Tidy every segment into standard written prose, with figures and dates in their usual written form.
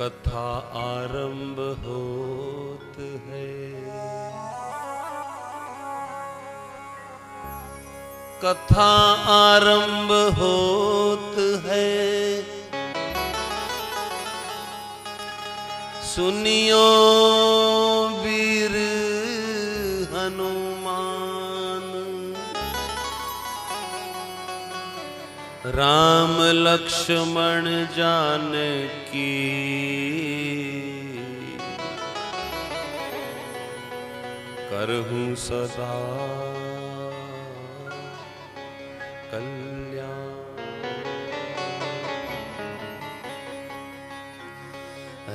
कथा आरंभ होत है। कथा आरंभ होत है, सुनियो वीर हनुमान। राम लक्ष्मण जानकी करहूं सदा कल्याण।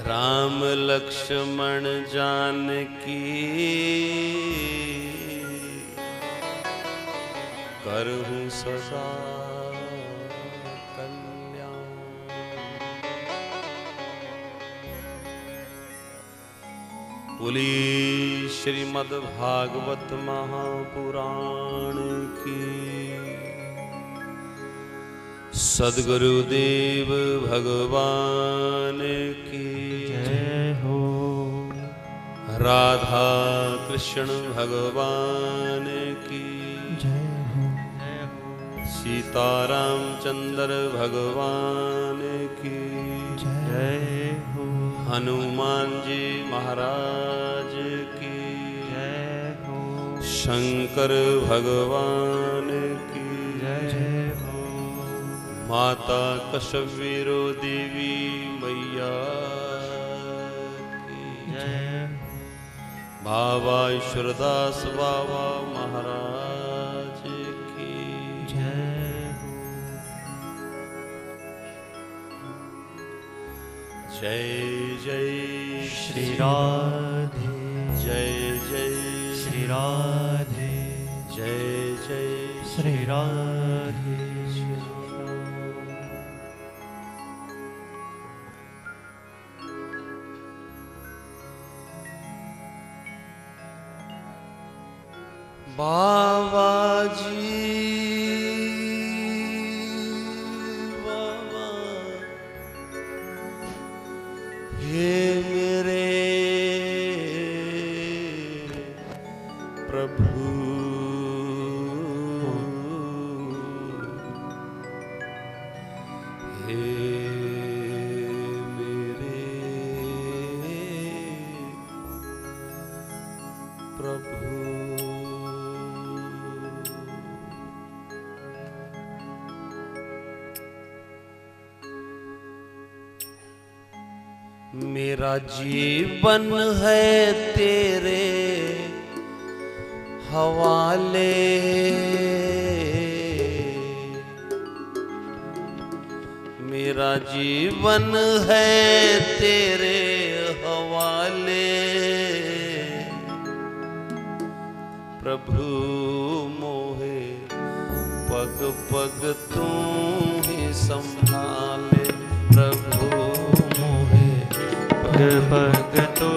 राम लक्ष्मण जानकी करहूं सदा कल्याण। बोली श्रीमद् भागवत महापुराण की। सद्गुरुदेव भगवान की जय हो। राधा कृष्ण भगवान की जय हो। सीतारामचंद्र भगवान की जय हो। हनुमान जी महाराज की जय हो। शंकर भगवान की जय हो। माता कशवीरो देवी मैया की जय। बाबा ईश्वरदास बाबा महाराज की जय हो। जय जय श्री राधे। जय जय श्री राधे। जय जय श्री राधे। बाबा जी बाबा हे मेरे प्रभु हे मेरे प्रभु। मेरा जीवन है तेरे हवाले। मेरा जीवन है तेरे हवाले। प्रभु मोहे पग पग तू ही संभाले। प्रभु पग पग तो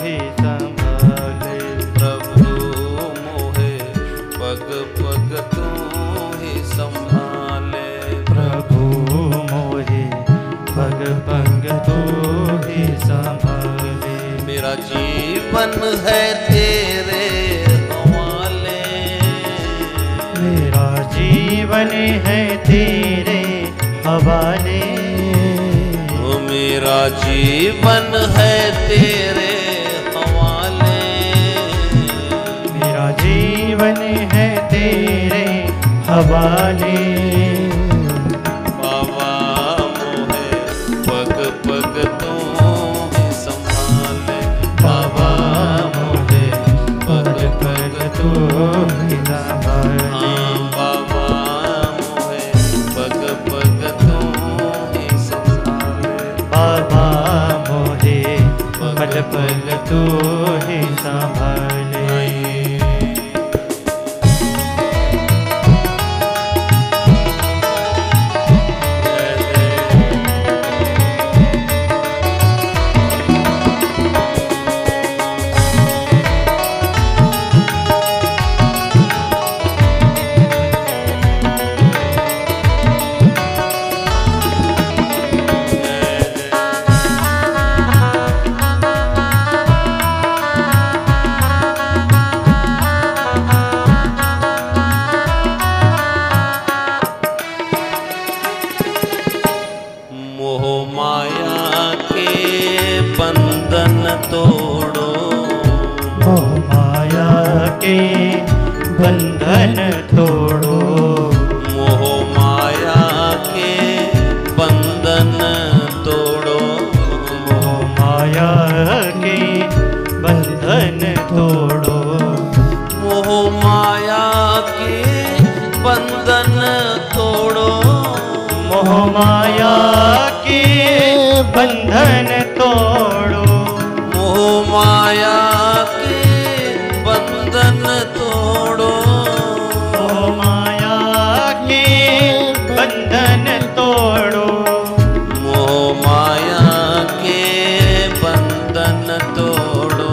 ही संभाले। प्रभु मोहे पग पग तू ही संभाले। प्रभु मोहे पग पग तो ही संभाले। मेरा जीवन है तेरे हवाले। मेरा जीवन है तेरे हवाले। मेरा जीवन है तेरे हवाले। मेरा जीवन है तेरे हवाले। बाबा मोहे पग पग तू ही संभाले। बाबा मोहे पग पग तू ही संभाले। हाँ बाबा मोहे पग पग तू ही संभाले। बाबा मोहे पग पग तू ही संभाले। बंधन तोड़ो, मोह माया के बंधन तोड़ो, मोह माया के बंधन तोड़ो, मोह माया के बंधन तोड़ो, मोह माया के बंधन तोड़ो, मोह माया के बंधन तोड़ो, मोह माया के बंधन तोड़ो, मोह माया के बंधन तोड़ो,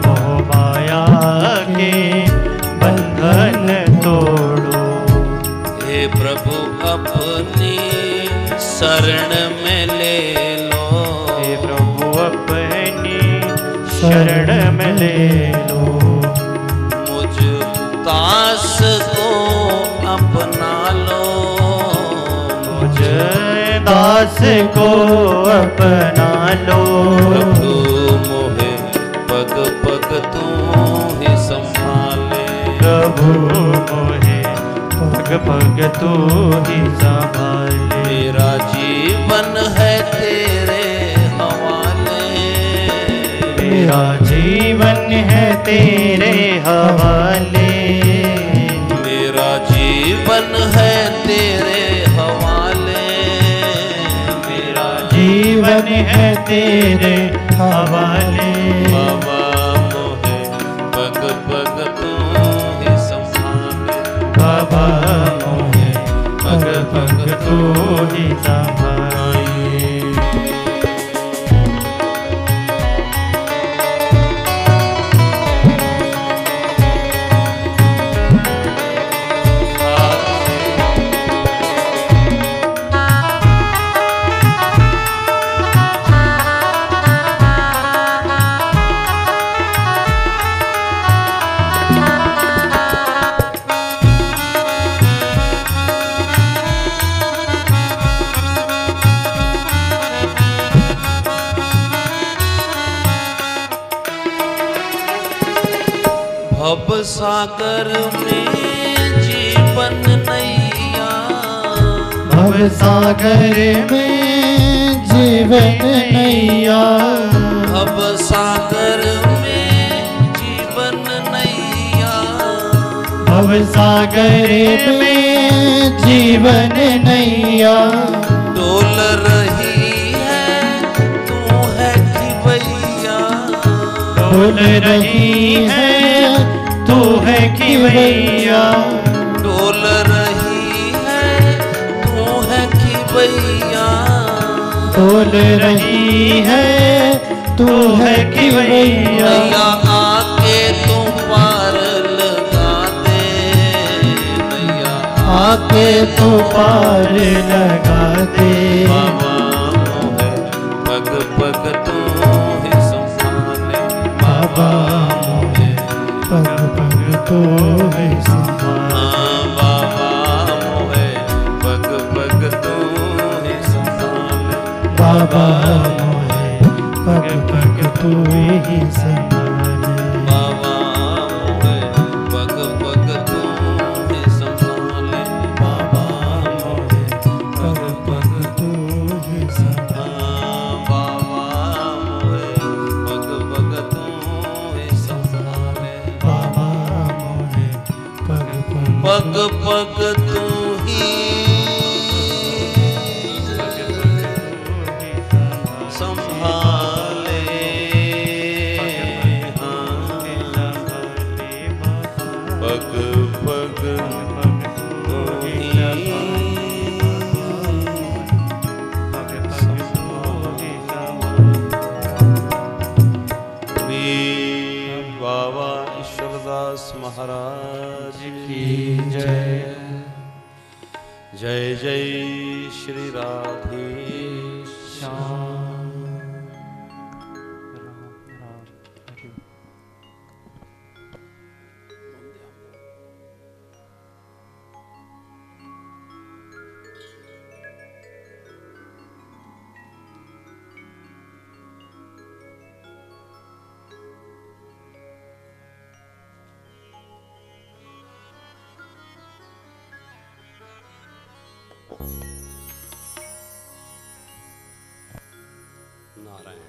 मोह माया के बंधन तोड़ो। हे प्रभु अपनी शरण में ले लो, हे प्रभु अपनी शरण में ले लो, मुझ दास को अपना लो, मुझे दास को अपना लो, प्रभु मोहे पग पग तू ही संभाले, प्रभु मोहे पग पग तू ही संभाले, मेरा जीवन है तेरे हवाले, मेरा जीवन है तेरे हवाले, मेरा जीवन है तेरे हवाले, मेरा जीवन है तेरे हवाले, बाबा मोहे पग पग तू ही संभाले, बाबा मोहे पग पग तू ही संभाले। भव सागर में जीवन नैया, भव सागर में जीवन नैया, भव सागर में जीवन नैया, भव सागर में जीवन नैया, डोल रही है तू है खिवैया, डोल रही है तू है खिवैया, डोल रही है तू है खिवैया, डोल रही है तू है खिवैया, नैया आके तू पार लगा दे, नैया आके तू पार लगा दे, बाबा मोहे पग पग तू ही संभाले, बाबा मोहे पग पग तू ही संभाले, बाबा मोहे पग पग तू ही संभाले, बाबा मोहे पग पग तू ही संभाले, बाबा मोहे पग पग तू ही संभाले, बाबा मोहे पग पग तू ही संभाले, बाबा मोहे पग पग तू ही संभाले, बाबा मोहे पग पग पग तू ही संभाले, पग पग तू ही बाबा ईश्वरदास महाराज की जय। जय जय श्री राधे श्याम। नारायण।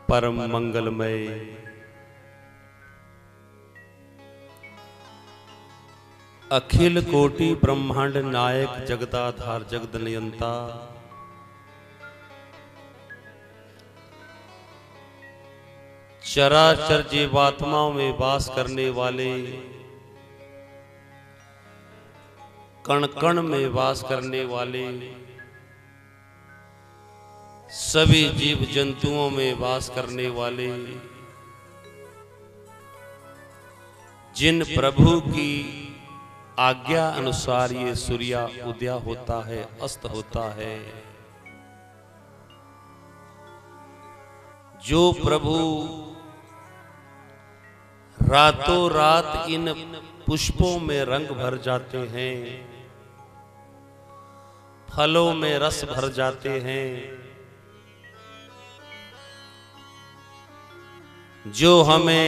परम मंगलमय अखिल कोटि ब्रह्मांड नायक जगदाधार जगद नियंता चराचर जीवात्माओं में वास करने वाले, कण कण में वास करने वाले, सभी जीव जंतुओं में वास करने वाले, जिन प्रभु की आज्ञा अनुसार ये सूर्य उदय होता है, अस्त होता है, जो प्रभु रातों रात इन पुष्पों में रंग भर जाते हैं, फलों में रस भर जाते हैं, जो हमें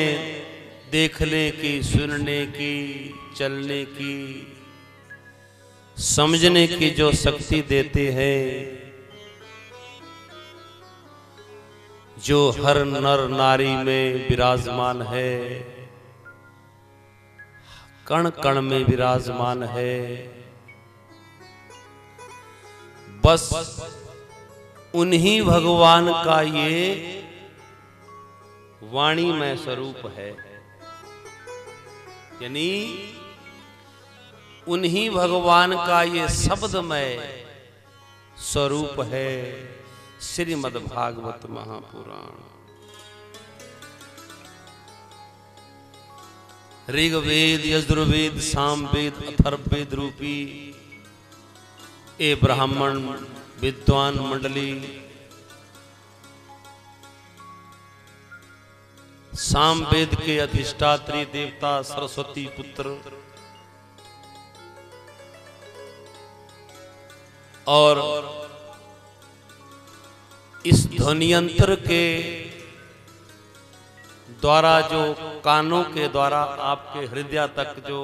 देखने की, सुनने की, चलने की, समझने की जो शक्ति देते हैं, जो हर नर नारी में विराजमान है, कण कण में विराजमान है, बस उन्हीं भगवान का ये वाणी में स्वरूप है, यानी उन्हीं भगवान का ये शब्दमय स्वरूप है। श्रीमद् भागवत महापुराण ऋग्वेद, यजुर्वेद, सामवेद, अथर्ववेद रूपी ए ब्राह्मण विद्वान मंडली, सामवेद के अधिष्ठात्री देवता सरस्वती पुत्र और इस ध्वनियंत्र के द्वारा, जो कानों के द्वारा आपके हृदय तक जो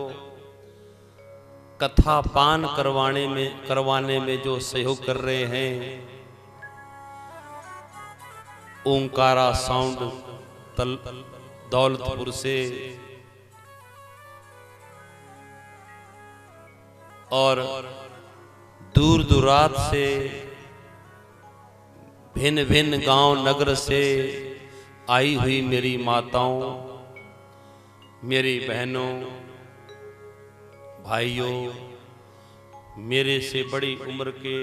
कथा पान करवाने में जो सहयोग कर रहे हैं, ओंकारा साउंड दौलतपुर से और दूर दुरात से, भिन्न भिन्न गांव नगर से आई हुई मेरी माताओं, मेरी बहनों, भाइयों, मेरे से बड़ी उम्र के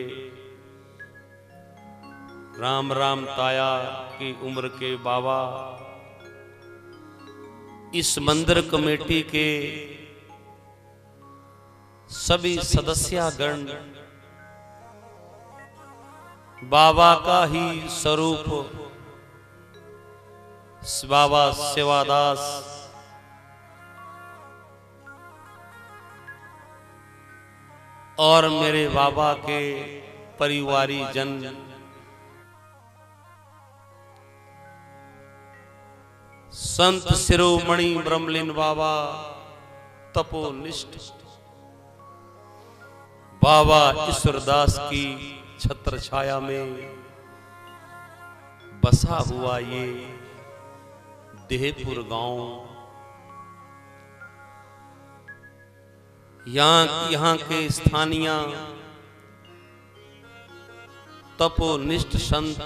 राम राम ताया की उम्र के बाबा, इस मंदिर कमेटी के सभी सदस्यगण, बाबा का ही स्वरूप बाबा सेवादास, और मेरे बाबा के परिवारी जन, संत शिरोमणि ब्रह्मलीन बाबा, तपोनिष्ठ बाबा ईश्वरदास की छत्र छाया में बसा हुआ ये देहपुर गांव, यहाँ के स्थानीय तपोनिष्ठ संत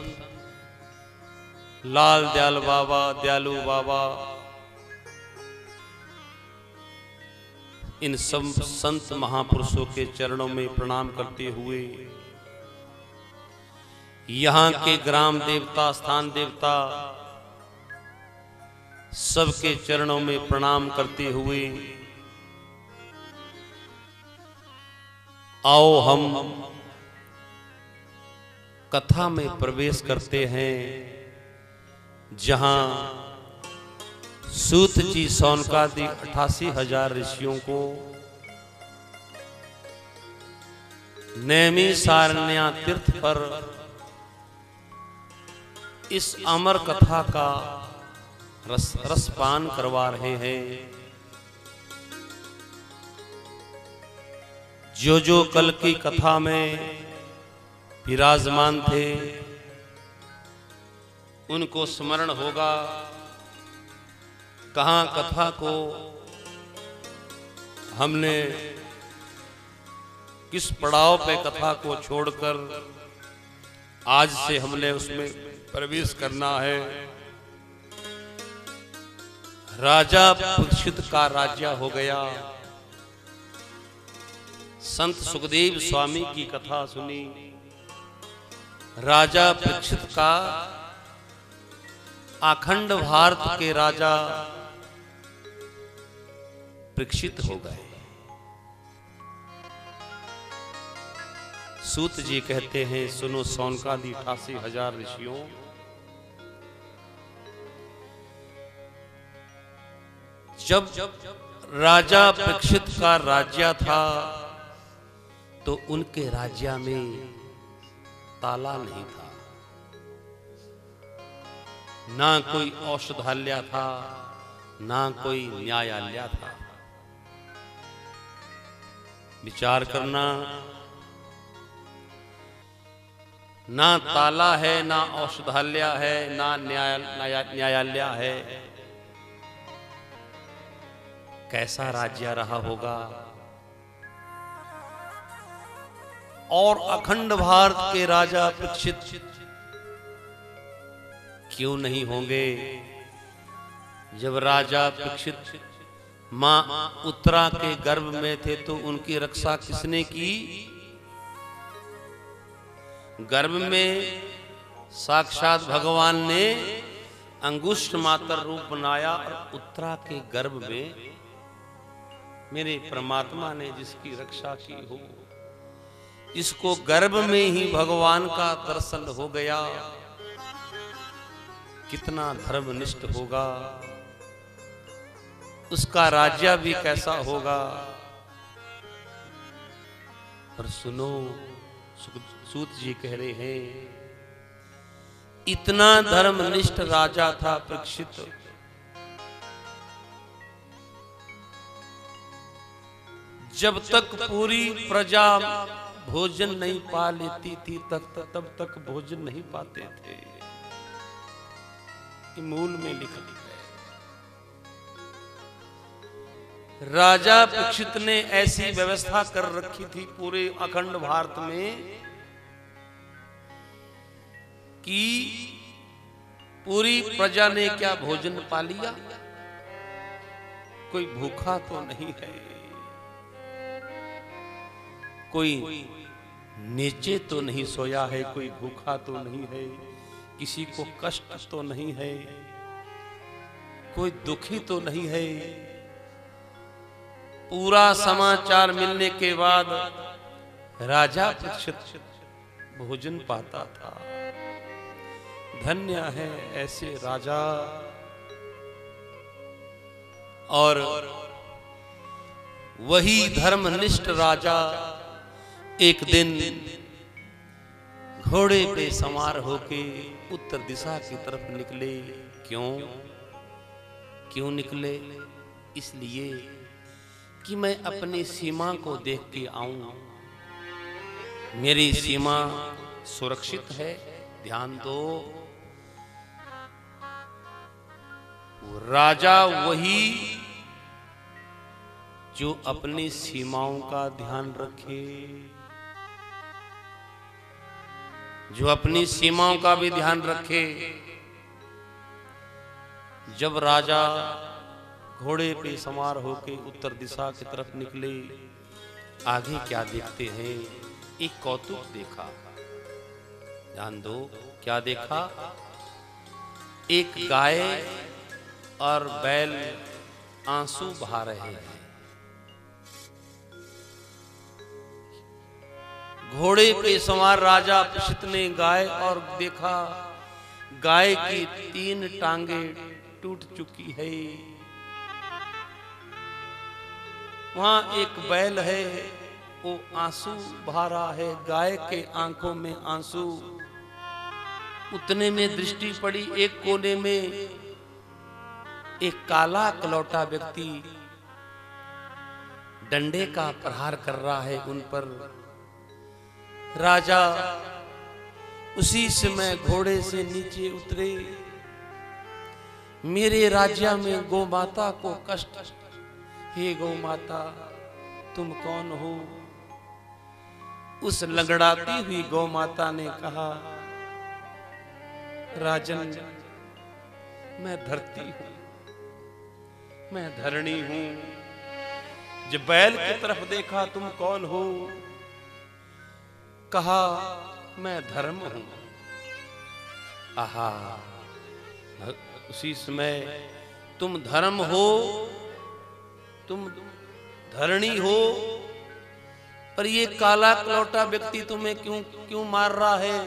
लाल दयाल बाबा, दयालु बाबा, इन सब संत महापुरुषों के चरणों में प्रणाम करते हुए, यहाँ के ग्राम देवता, स्थान देवता, सबके चरणों में प्रणाम करते हुए आओ हम कथा में प्रवेश करते हैं, जहां सूत जी सौनकादि 88,000 ऋषियों को नैमिषारण्य तीर्थ पर इस अमर कथा का रसपान करवा रहे हैं। जो जो कल की कथा में विराजमान थे उनको स्मरण होगा कहाँ कथा को हमने किस पड़ाव पे कथा को छोड़कर आज से हमने उसमें प्रवेश करना है। राजा परीक्षित का राज्य हो गया। संत सुखदेव स्वामी की कथा सुनी। राजा परीक्षित का अखंड भारत के राजा परीक्षित हो गए। सूत जी कहते हैं, सुनो सौनकादि 88,000 ऋषियों, जब राजा परीक्षित का राज्य था तो उनके राज्य में ताला नहीं था, ना कोई औषधालय था, ना कोई न्यायालय था। विचार करना, ना ताला है, ना औषधालय है, ना न्यायालय है। कैसा राज्य रहा होगा। और अखंड भारत के राजा परीक्षित क्यों नहीं होंगे। जब राजा परीक्षित मां उत्तरा के गर्भ में थे तो उनकी रक्षा किसने की। गर्भ में साक्षात भगवान ने अंगुष्ठ मात्र रूप बनाया और उत्तरा के गर्भ में मेरे परमात्मा ने जिसकी रक्षा की हो, इसको गर्भ में ही भगवान का दर्शन हो गया। कितना धर्मनिष्ठ होगा, उसका राज्य भी कैसा होगा। पर सुनो, सूत जी कह रहे हैं, इतना धर्मनिष्ठ राजा था परीक्षित। जब तक पूरी प्रजा भोजन नहीं पा लेती थी तब तक भोजन नहीं पाते थे। मूल में लिखा है। राजा परीक्षित ने ऐसी व्यवस्था कर रखी थी पूरे अखंड भारत में कि पूरी प्रजा ने क्या भोजन पा लिया। कोई भूखा तो नहीं है, कोई नीचे तो नहीं सोया है, कोई भूखा तो नहीं है, किसी को कष्ट तो नहीं है, कोई दुखी तो नहीं है। पूरा समाचार मिलने के बाद राजा परीक्षित भोजन पाता था। धन्य है ऐसे राजा। और वही धर्मनिष्ठ राजा एक दिन घोड़े पे सवार होके उत्तर दिशा की तरफ निकले। क्यों निकले? इसलिए कि मैं अपनी सीमा को देख के आऊं। मेरी सीमा सुरक्षित है, ध्यान दो। राजा वही जो अपनी सीमाओं का ध्यान रखे, जो अपनी सीमाओं का भी ध्यान रखे। जब राजा घोड़े पे सवार होके उत्तर दिशा की तरफ निकले, आगे क्या देखते हैं? एक कौतुक देखा, ध्यान दो। क्या देखा? एक गाय और बैल आंसू बहा रहे हैं। घोड़े पे सवार राजा परीक्षित ने गाय और देखा, गाय की 3 टांगे टूट चुकी है। वहां एक बैल है वो आंसू बहा रहा है, गाय के आंखों में आंसू। उतने में दृष्टि पड़ी एक कोने में एक काला कलौटा व्यक्ति डंडे का प्रहार कर रहा है उन पर। राजा उसी समय घोड़े से नीचे उतरे। मेरे राज्य में गौ माता को कष्ट, हे गौ माता तुम कौन हो? उस लंगड़ाती हुई गौ माता ने कहा, राजन मैं धरती हूं, मैं धरणी हूं। जब बैल की तरफ देखा, तुम कौन हो? कहा मैं धर्म हूं। आहा, उसी समय तुम धर्म हो, तुम धरणी हो, पर ये काला कलौटा व्यक्ति तुम्हें क्यों मार रहा है?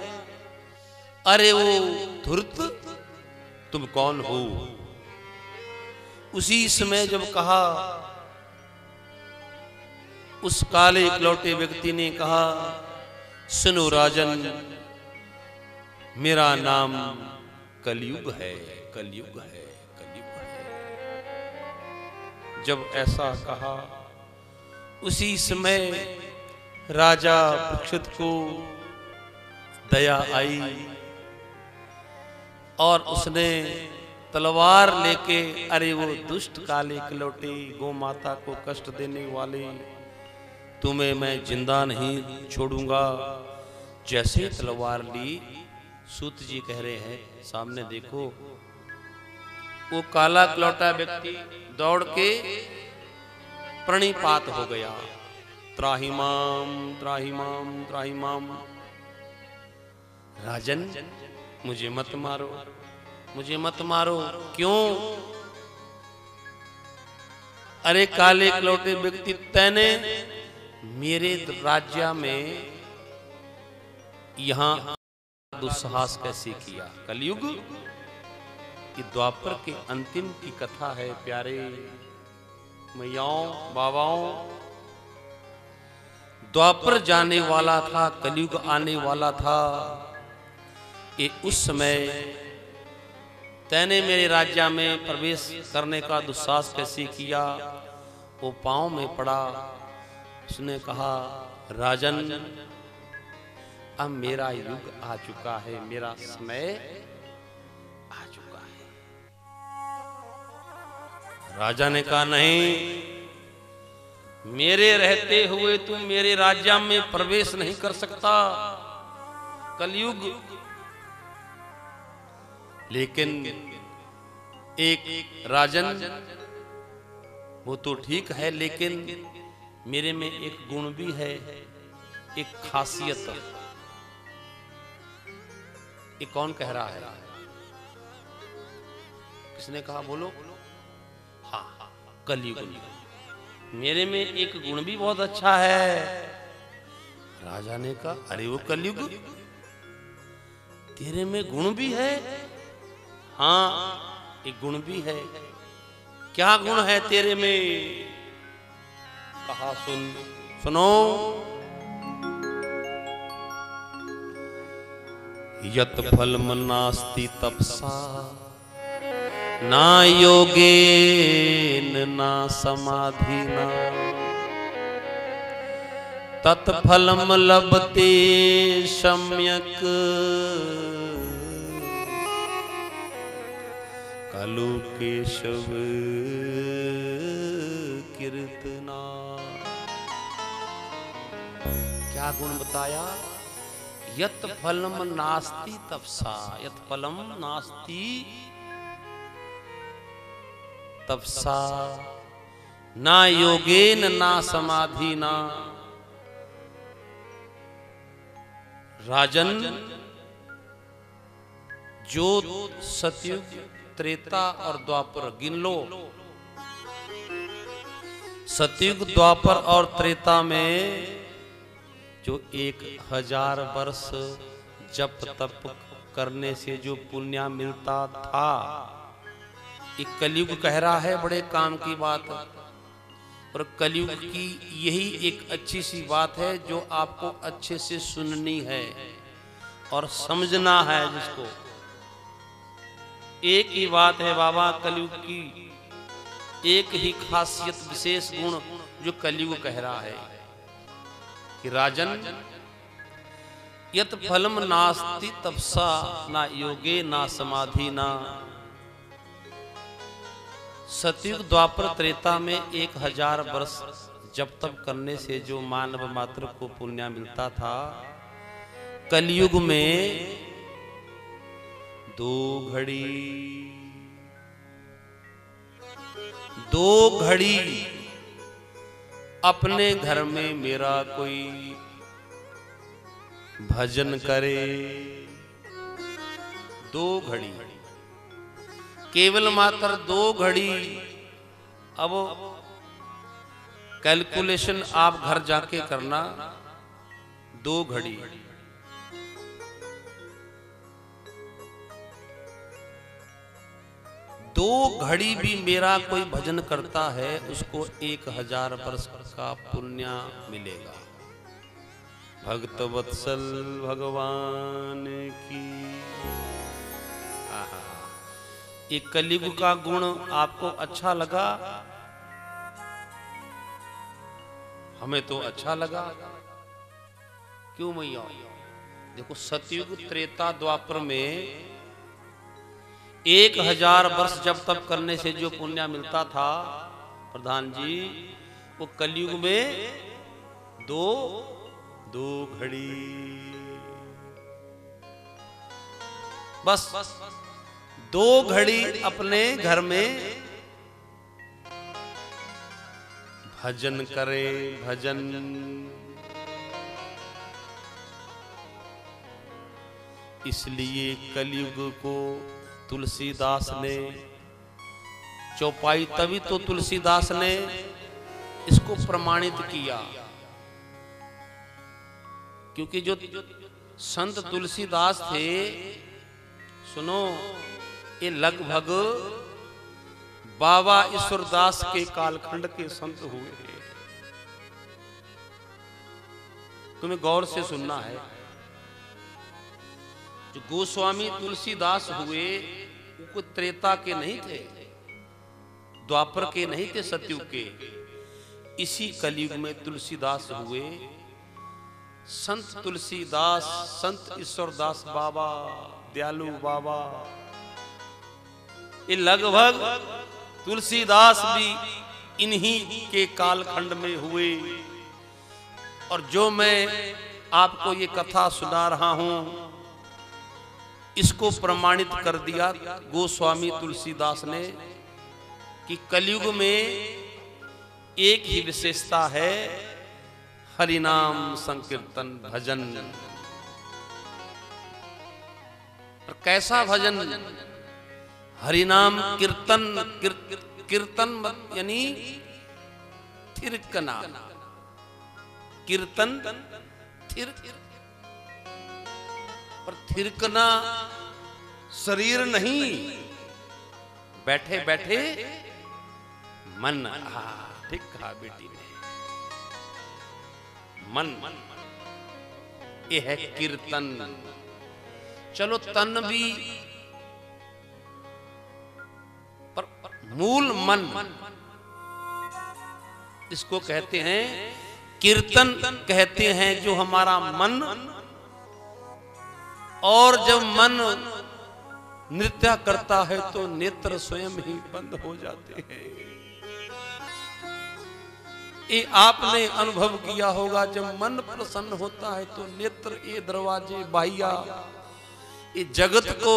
अरे वो धूर्त, तुम कौन हो? उसी समय जब कहा, उस काले कलौटे व्यक्ति ने कहा, सुनो राजन, मेरा नाम कलयुग है, कलयुग है, कलयुग है। जब ऐसा कहा, उसी समय राजा परीक्षित को दया आई और उसने तलवार लेके, अरे वो दुष्ट काले कलौटे गौ माता को कष्ट देने वाले, तुम्हें मैं जिंदा नहीं छोड़ूंगा। जैसे तलवार ली, सूत जी कह रहे हैं सामने देखो, वो काला कलौटा व्यक्ति दौड़ के प्रणिपात हो गया। त्राहिमाम त्राहिमाम त्राहिमाम। राजन मुझे मत मारो, मुझे मत मारो। क्यों? अरे काले कलौटे व्यक्ति, तैने मेरे राज्य में यहां दुस्साहस कैसे किया? कलयुग की द्वापर के अंतिम की कथा है प्यारे मैयाओं बाबाओं। द्वापर जाने वाला था, कलयुग आने वाला था। ये उस समय तैने मेरे राज्य में प्रवेश करने का दुस्साहस कैसे किया? वो पांव में पड़ा। उसने कहा, राजन अब मेरा युग आ चुका है, मेरा समय आ चुका है। राजा ने कहा, नहीं, मेरे रहते हुए तुम मेरे राज्य में प्रवेश नहीं कर सकता, कलयुग। लेकिन एक राजन, वो तो ठीक है, लेकिन मेरे में एक गुण भी है, एक खासियत। ये कौन कह रहा है? किसने कहा? बोलो। हाँ, कलयुग। मेरे में एक गुण भी बहुत अच्छा है। राजा ने कहा, अरे वो कलयुग, तेरे में गुण भी है? हाँ, एक गुण भी है। क्या गुण है तेरे में? कहा, सुनो। यत फलम नास्ति तपसा ना योगेन ना समाधिना तत्फलम लभते सम्यक कलु केशव कीर्तना। क्या गुण बताया? यत फलम नास्ति तपसा, यत फलम नास्ति तपसा ना योगेन ना समाधिना। राजन, जो सतयुग, त्रेता और द्वापर गिन लो। सतयुग, द्वापर और त्रेता में जो 1000 वर्ष जप तप करने से जो पुण्य मिलता था, एक कलयुग कह रहा है बड़े काम की बात। और कलयुग की यही एक अच्छी सी बात है जो आपको अच्छे से सुननी है और समझना है। जिसको एक ही बात है बाबा, कलयुग की एक ही खासियत, विशेष गुण जो कलयुग कह रहा है कि राजन, यत फलम नास्ति तपसा, ना योगे ना समाधि ना। सतयुग द्वापर त्रेता में 1000 वर्ष जब तप करने से जो मानव मात्र को पुण्य मिलता था, कलयुग में 2 घड़ी अपने घर में मेरा कोई भजन करे। 2 घड़ी, केवल मात्र 2 घड़ी। अब कैलकुलेशन आप घर जाके करना। 2 घड़ी, 2 घड़ी भी मेरा कोई भजन करता है, उसको 1000 वर्ष का पुण्य मिलेगा। भक्त वत्सल भगवान की। ये कलयुग का गुण आपको अच्छा लगा? हमें तो अच्छा लगा। क्यों मैया? देखो, सतयुग त्रेता द्वापर में 1000 वर्ष जब तप करने से जो पुण्य मिलता था प्रधान जी, वो कलयुग में 2 घड़ी। बस 2 घड़ी अपने घर में भजन करे। भजन इसलिए कलयुग को तुलसीदास ने चौपाई, तभी तो तुलसीदास ने इसको प्रमाणित किया। क्योंकि जो संत तुलसीदास थे, सुनो, ये लगभग बाबा ईश्वरदास के कालखंड के संत हुए। तुम्हें गौर से सुनना है। जो गोस्वामी तुलसीदास हुए वो त्रेता के नहीं थे, द्वापर के नहीं थे, सतयुग के। इसी कलयुग में तुलसीदास हुए। संत तुलसीदास, संत ईश्वरदास बाबा, दयालु बाबा, ये लगभग तुलसीदास भी इन्हीं के कालखंड में हुए। और जो मैं आपको ये कथा सुना रहा हूं, इसको प्रमाणित कर दिया गोस्वामी तुलसीदास ने कि कलयुग में एक ही विशेषता है, हरिनाम संकीर्तन भजन। और कैसा भजन? हरिनाम कीर्तन। कीर्तन यानी थिरकना। कीर्तन थिर, और थिरकना शरीर नहीं, बैठे बैठे मन। ठीक कहा बेटी ने, मन। ये है कीर्तन। चलो, तन भी, पर मूल मन इसको कहते हैं। कीर्तन कहते हैं जो हमारा मन, और जब मन नृत्य करता है तो नेत्र स्वयं ही बंद हो जाते हैं। ये आपने अनुभव किया होगा। जब मन प्रसन्न होता है तो नेत्र, ये दरवाजे बाह्या, ये जगत को,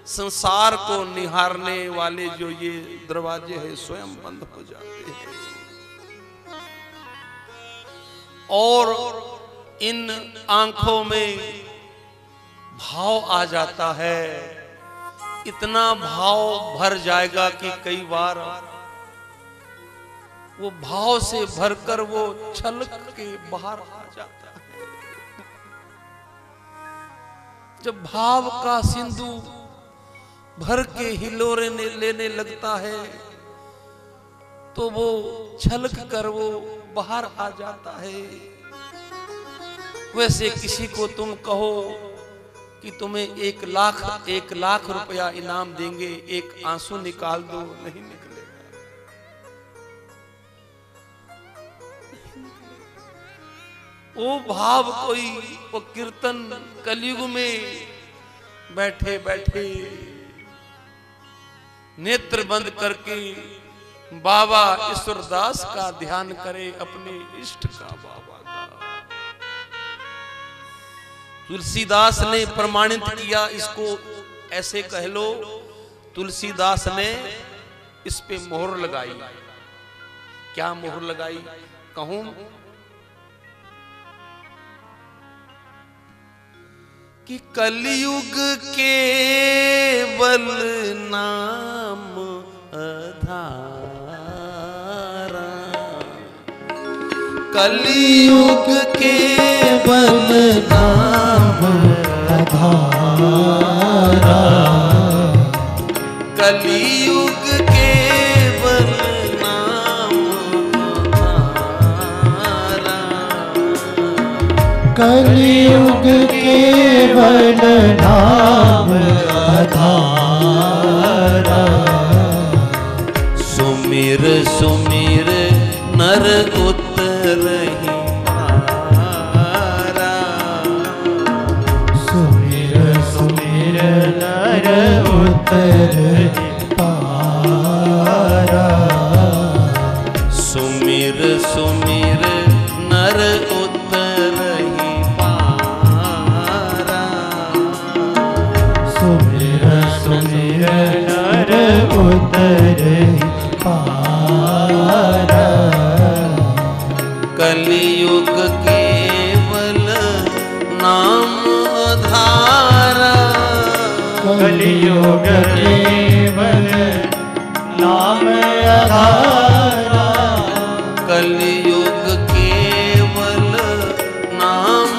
संसार को निहारने वाले जो ये दरवाजे हैं, स्वयं बंद हो जाते हैं। और इन आंखों में भाव आ जाता है। इतना भाव भर जाएगा कि कई बार वो भाव से भरकर वो छलक के बाहर आ जाता है। जब भाव का सिंधु भर के हिलोरे लेने लगता है तो वो छलक कर वो बाहर आ जाता है। वैसे किसी को तुम कहो कि तुम्हें 1 लाख रुपया इनाम देंगे, एक आंसू निकाल दो, नहीं निकलेगा। वो भाव कोई, वो कीर्तन कलयुग में बैठे बैठे नेत्र बंद करके बाबा ईश्वरदास का ध्यान करे, अपने इष्ट का, बाबा का। तुलसीदास ने प्रमाणित किया इसको, ऐसे कह लो तुलसीदास ने इस पे मोहर लगाई। क्या मोहर लगाई कहूं? कि कलयुग केवल नाम आधारा, कलयुग केवल नाम आधारा, कलयुग केवल नाम आधारा, कलयुग केवल नाम आधारा। सुमिर सुमिर नर उतरहि पारा, सुमिर सुमिर नर उतरहि पारा, सुमिर सुमिर नर उतरहि पारा, सुमिर सुमिर नर उतरहि पारा। कलयुग केवल नाम आधारा, कलयुग केवल नाम आधारा, कलयुग केवल नाम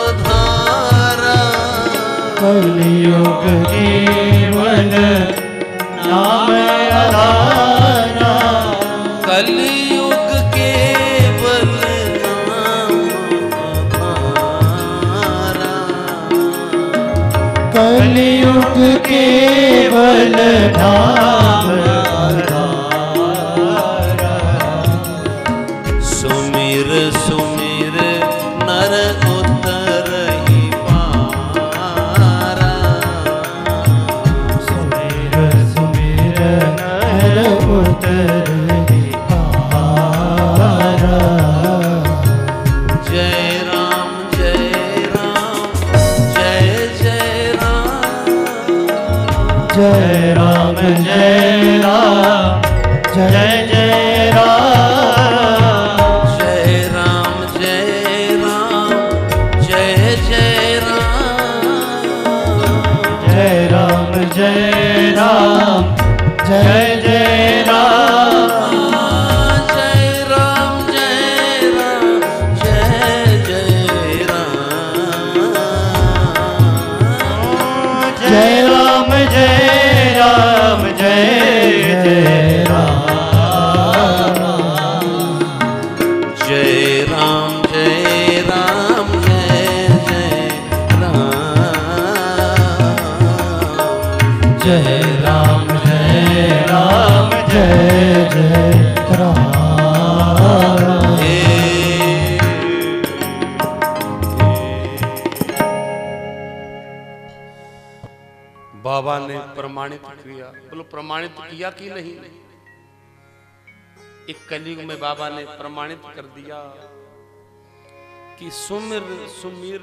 आधारा, कलयुग केवल नाम आधारा, कलयुग केवल नाम आधारा, कलयुग केवल नाम आधारा। सुमिर सुमिर नर उतरहि पारा, सुमिर सुमिर नर उतरहि पारा। जय राम जय राम जय जय राम, जय राम जय राम जय जय राम, जय राम जय राम जय जय राम, जय राम जय राम जय जय राम, जय राम जय राम जय जय राम, जय राम जय राम जय जय राम, जय राम जय राम जय जय राम, जय राम जय राम जय जय राम। बाबा ने प्रमाणित किया, बोलो प्रमाणित किया कि नहीं? एक कलयुग में बाबा ने प्रमाणित कर दिया कि सुमिर सुमिर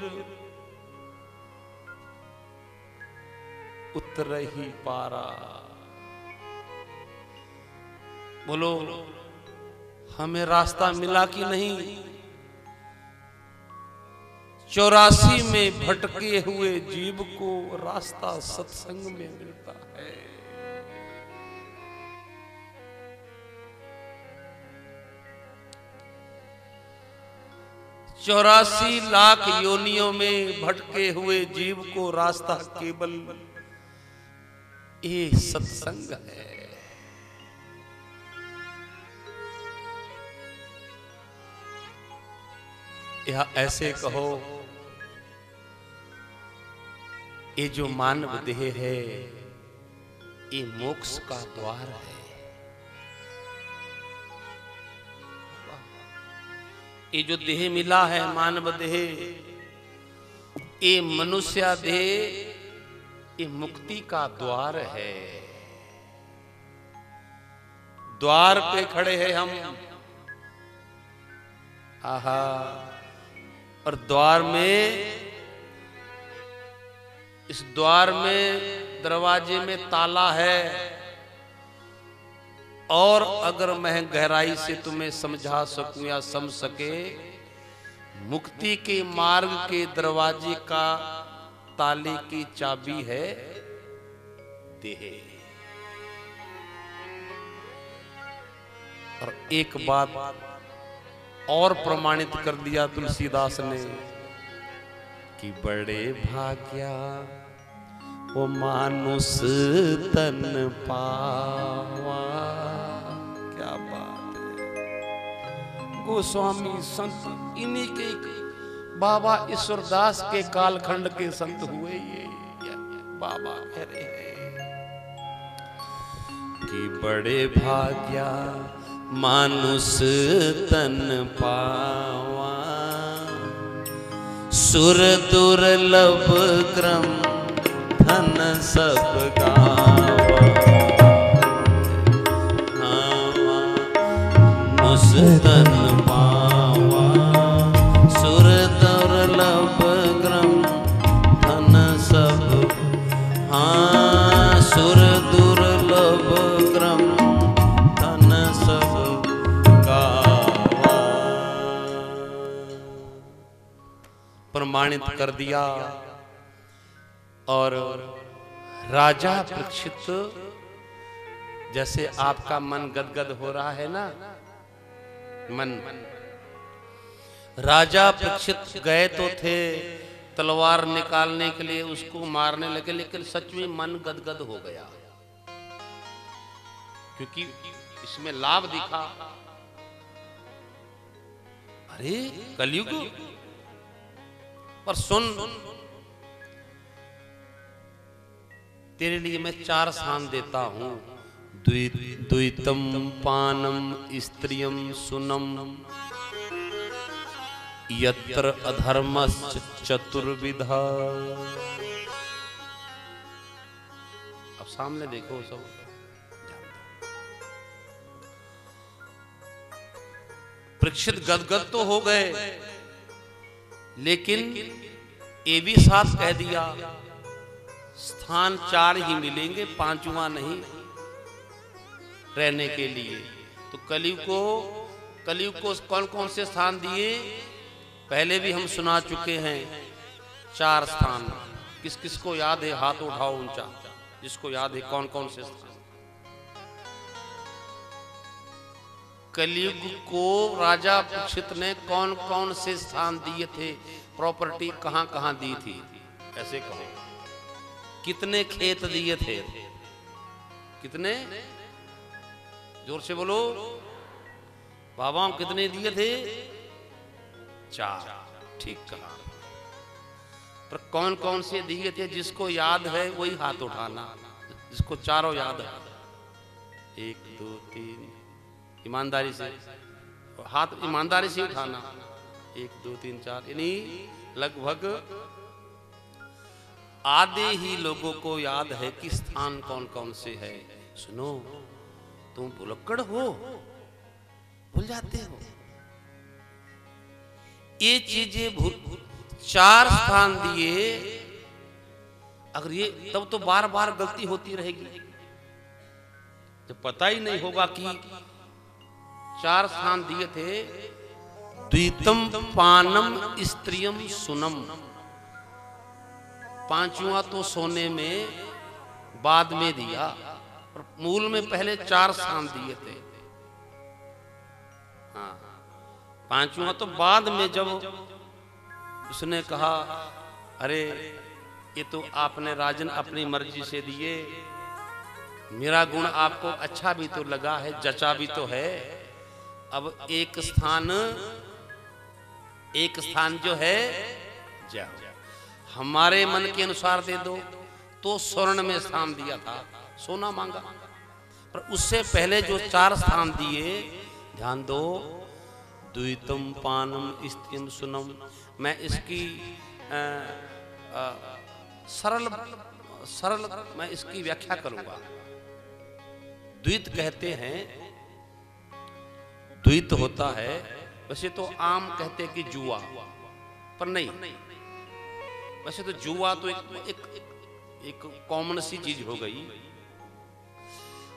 उतरहि पारा। बोलो हमें रास्ता मिला कि नहीं? 84 में भटके हुए जीव को रास्ता सत्संग में मिलता है। 84 लाख योनियों में भटके हुए जीव को रास्ता केवल ये सत्संग है। या ऐसे कहो, ये जो मानव देह है ये मोक्ष का द्वार है। ये जो देह मिला है मानव देह, ये मनुष्य देह, ये मुक्ति का द्वार है। द्वार पे खड़े हैं हम, आहा, और द्वार में, इस द्वार में, दरवाजे में ताला है। और अगर मैं गहराई से तुम्हें समझा सकूं या समझ सके, मुक्ति के मार्ग के दरवाजे का ताले की चाबी है देह। और एक बात और प्रमाणित कर दिया तुलसीदास ने कि बड़े भाग्या वो मानुष तन पावा। क्या बात है। गोस्वामी संत इन्हीं के बाबा ईश्वरदास के कालखंड के संत हुए ये बाबा मेरे कि बड़े भाग्या मानुष तन पावा, सुर दुर्लभ क्रम धन सब गावा। मानुष तन पावा, सुर दुर्लभ क्रम धन सब, हाँ सुर दुर्लभ क्रम धन सब गावा। प्रमाणित कर दिया। और राजा परीक्षित, जैसे आपका मन गदगद हो रहा है ना, मन, राजा परीक्षित गए तो थे तलवार निकालने के लिए, उसको मारने लगे, लेकिन सच में मन गदगद हो गया, क्योंकि इसमें लाभ दिखा। अरे कलयुग, पर सुन, तेरे लिए मैं 4 स्थान देता हूं। द्वितम पानम स्त्रियम सुनम, यत्र अधर्मश्च चतुर्विधा। अब सामने देखो सब, परीक्षित गदगद तो हो गए, लेकिन ये भी साथ कह दिया स्थान 4 ही मिलेंगे, 5वां नहीं रहने के लिए। तो कलयुग को कौन कौन से स्थान दिए, पहले भी हम सुना चुके हैं। 4 स्थान, किस किस को याद है? हाथ उठाओ ऊंचा, जिसको याद है कौन कौन से स्थान। कलयुग को राजा परीक्षित ने कौन कौन से स्थान दिए थे, प्रॉपर्टी कहां कहां दी थी, ऐसे कहो। कितने खेत दिए थे? कितने? जोर से बोलो बाबा, कितने दिए थे? 4। ठीक कहा। पर कौन कौन से दिए थे? जिसको याद है वही हाथ उठाना, जिसको चारों याद है। 1 2 3, ईमानदारी से हाथ, ईमानदारी से उठाना। 1 2 3 4, यानी लगभग आधे ही लोगों को याद है कि स्थान कौन कौन से है। सुनो, तुम भुलक्कड़ हो, भूल जाते हो ये चीजें। 4 स्थान दिए, अगर ये, तब तो बार बार गलती होती रहेगी, तो पता ही नहीं होगा कि 4 स्थान दिए थे। द्वितम पानम स्त्रियम सुनम, 5वां तो सोने में बाद में दिया, और मूल में पहले 4 स्थान दिए थे। हाँ, 5वां तो बाद में, जब उसने कहा अरे ये तो आपने राजन अपनी मर्जी से दिए, मेरा गुण आपको अच्छा भी तो लगा है, जचा भी तो है। अब एक स्थान एक स्थान जो है जय हो। हमारे मन के अनुसार दे दो तो स्वर्ण में स्थान दिया था, सोना मांगा। पर उससे पहले जो 4 स्थान दिए, ध्यान दो, द्वितम पानम स्त्रियम सुनम। मैं इसकी सरल मैं इसकी व्याख्या करूंगा। द्वित कहते हैं, द्वित होता है, वैसे तो आम कहते हैं कि जुआ, पर नहीं, वैसे तो जुआ तो एक कॉमन सी चीज हो गई।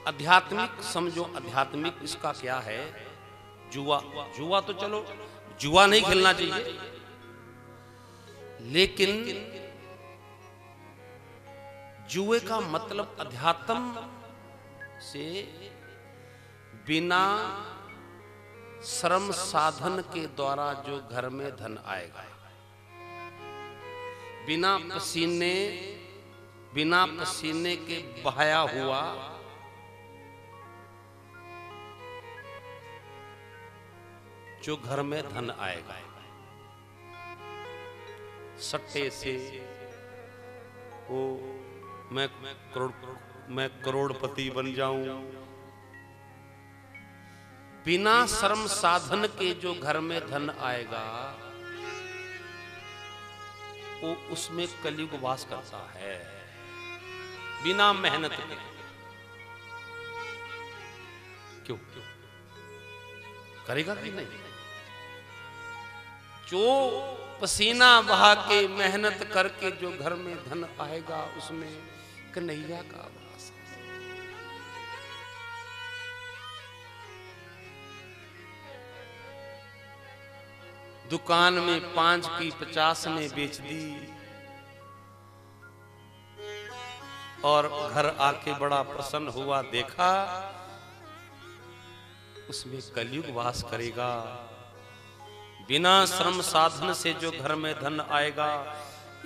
आध्यात्मिक समझो, आध्यात्मिक इसका क्या है? जुआ तो चलो, जुआ नहीं खेलना चाहिए, लेकिन जुए का मतलब अध्यात्म से बिना श्रम साधन के द्वारा जो घर में धन आएगा, बिना पसीने के बहाया हुआ जो घर में धन आएगा, सट्टे से वो मैं करोड़पति बन जाऊं, बिना श्रम साधन के जो घर में धन आएगा वो उसमें कलयुग वास करता है, बिना मेहनत के। क्यों करेगा कि नहीं? जो पसीना बहा के मेहनत करके जो घर में धन आएगा उसमें कन्हैया का वास है। दुकान में 5 की 50 में बेच दी और घर आके बड़ा प्रसन्न हुआ, देखा उसमें कलयुग वास करेगा। बिना श्रम साधन से जो घर में धन आएगा,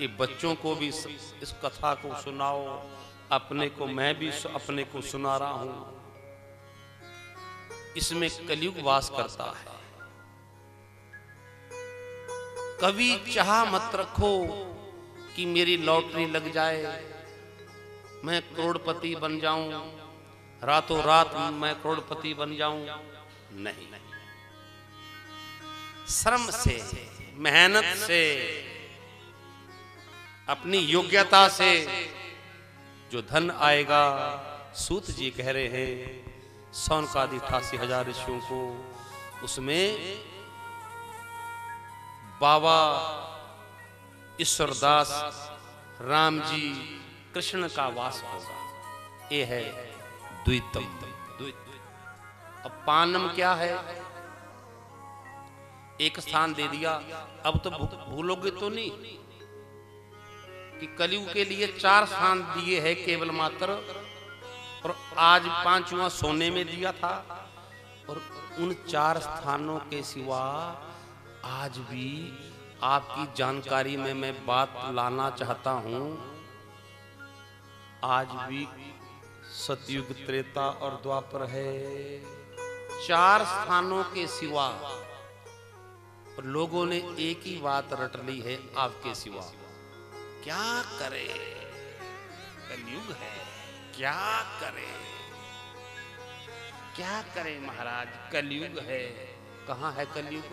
ये बच्चों को भी इस कथा को सुनाओ, अपने को मैं भी अपने को सुना रहा हूं। इसमें कलयुग वास करता है। कभी चाह मत रखो कि मेरी लॉटरी लग जाए, मैं करोड़पति बन जाऊं, रातों रात मैं करोड़पति बन जाऊं। नहीं, श्रम से, मेहनत से, अपनी योग्यता से जो धन आएगा, सूत जी कह रहे हैं सौनकादि 88,000 ऋषियों को, उसमें बाबा ईश्वरदास, राम जी, कृष्ण का वास होगा। ये है द्वितम। अब पानम क्या है? एक स्थान दे दिया, अब तो भूलोगे तो नहीं कि कलयुग के लिए 4 स्थान दिए हैं केवल मात्र, और आज 5वां सोने में दिया था। और उन 4 स्थानों के सिवा आज भी आपकी जानकारी में मैं बात लाना चाहता हूं, आज भी सतयुग, त्रेता और द्वापर है। 4 स्थानों के सिवा लोगों ने एक ही बात रट ली है, आपके सिवा। क्या करे, कलयुग है, क्या करे, क्या करे महाराज, कलयुग है। कहां है कलयुग?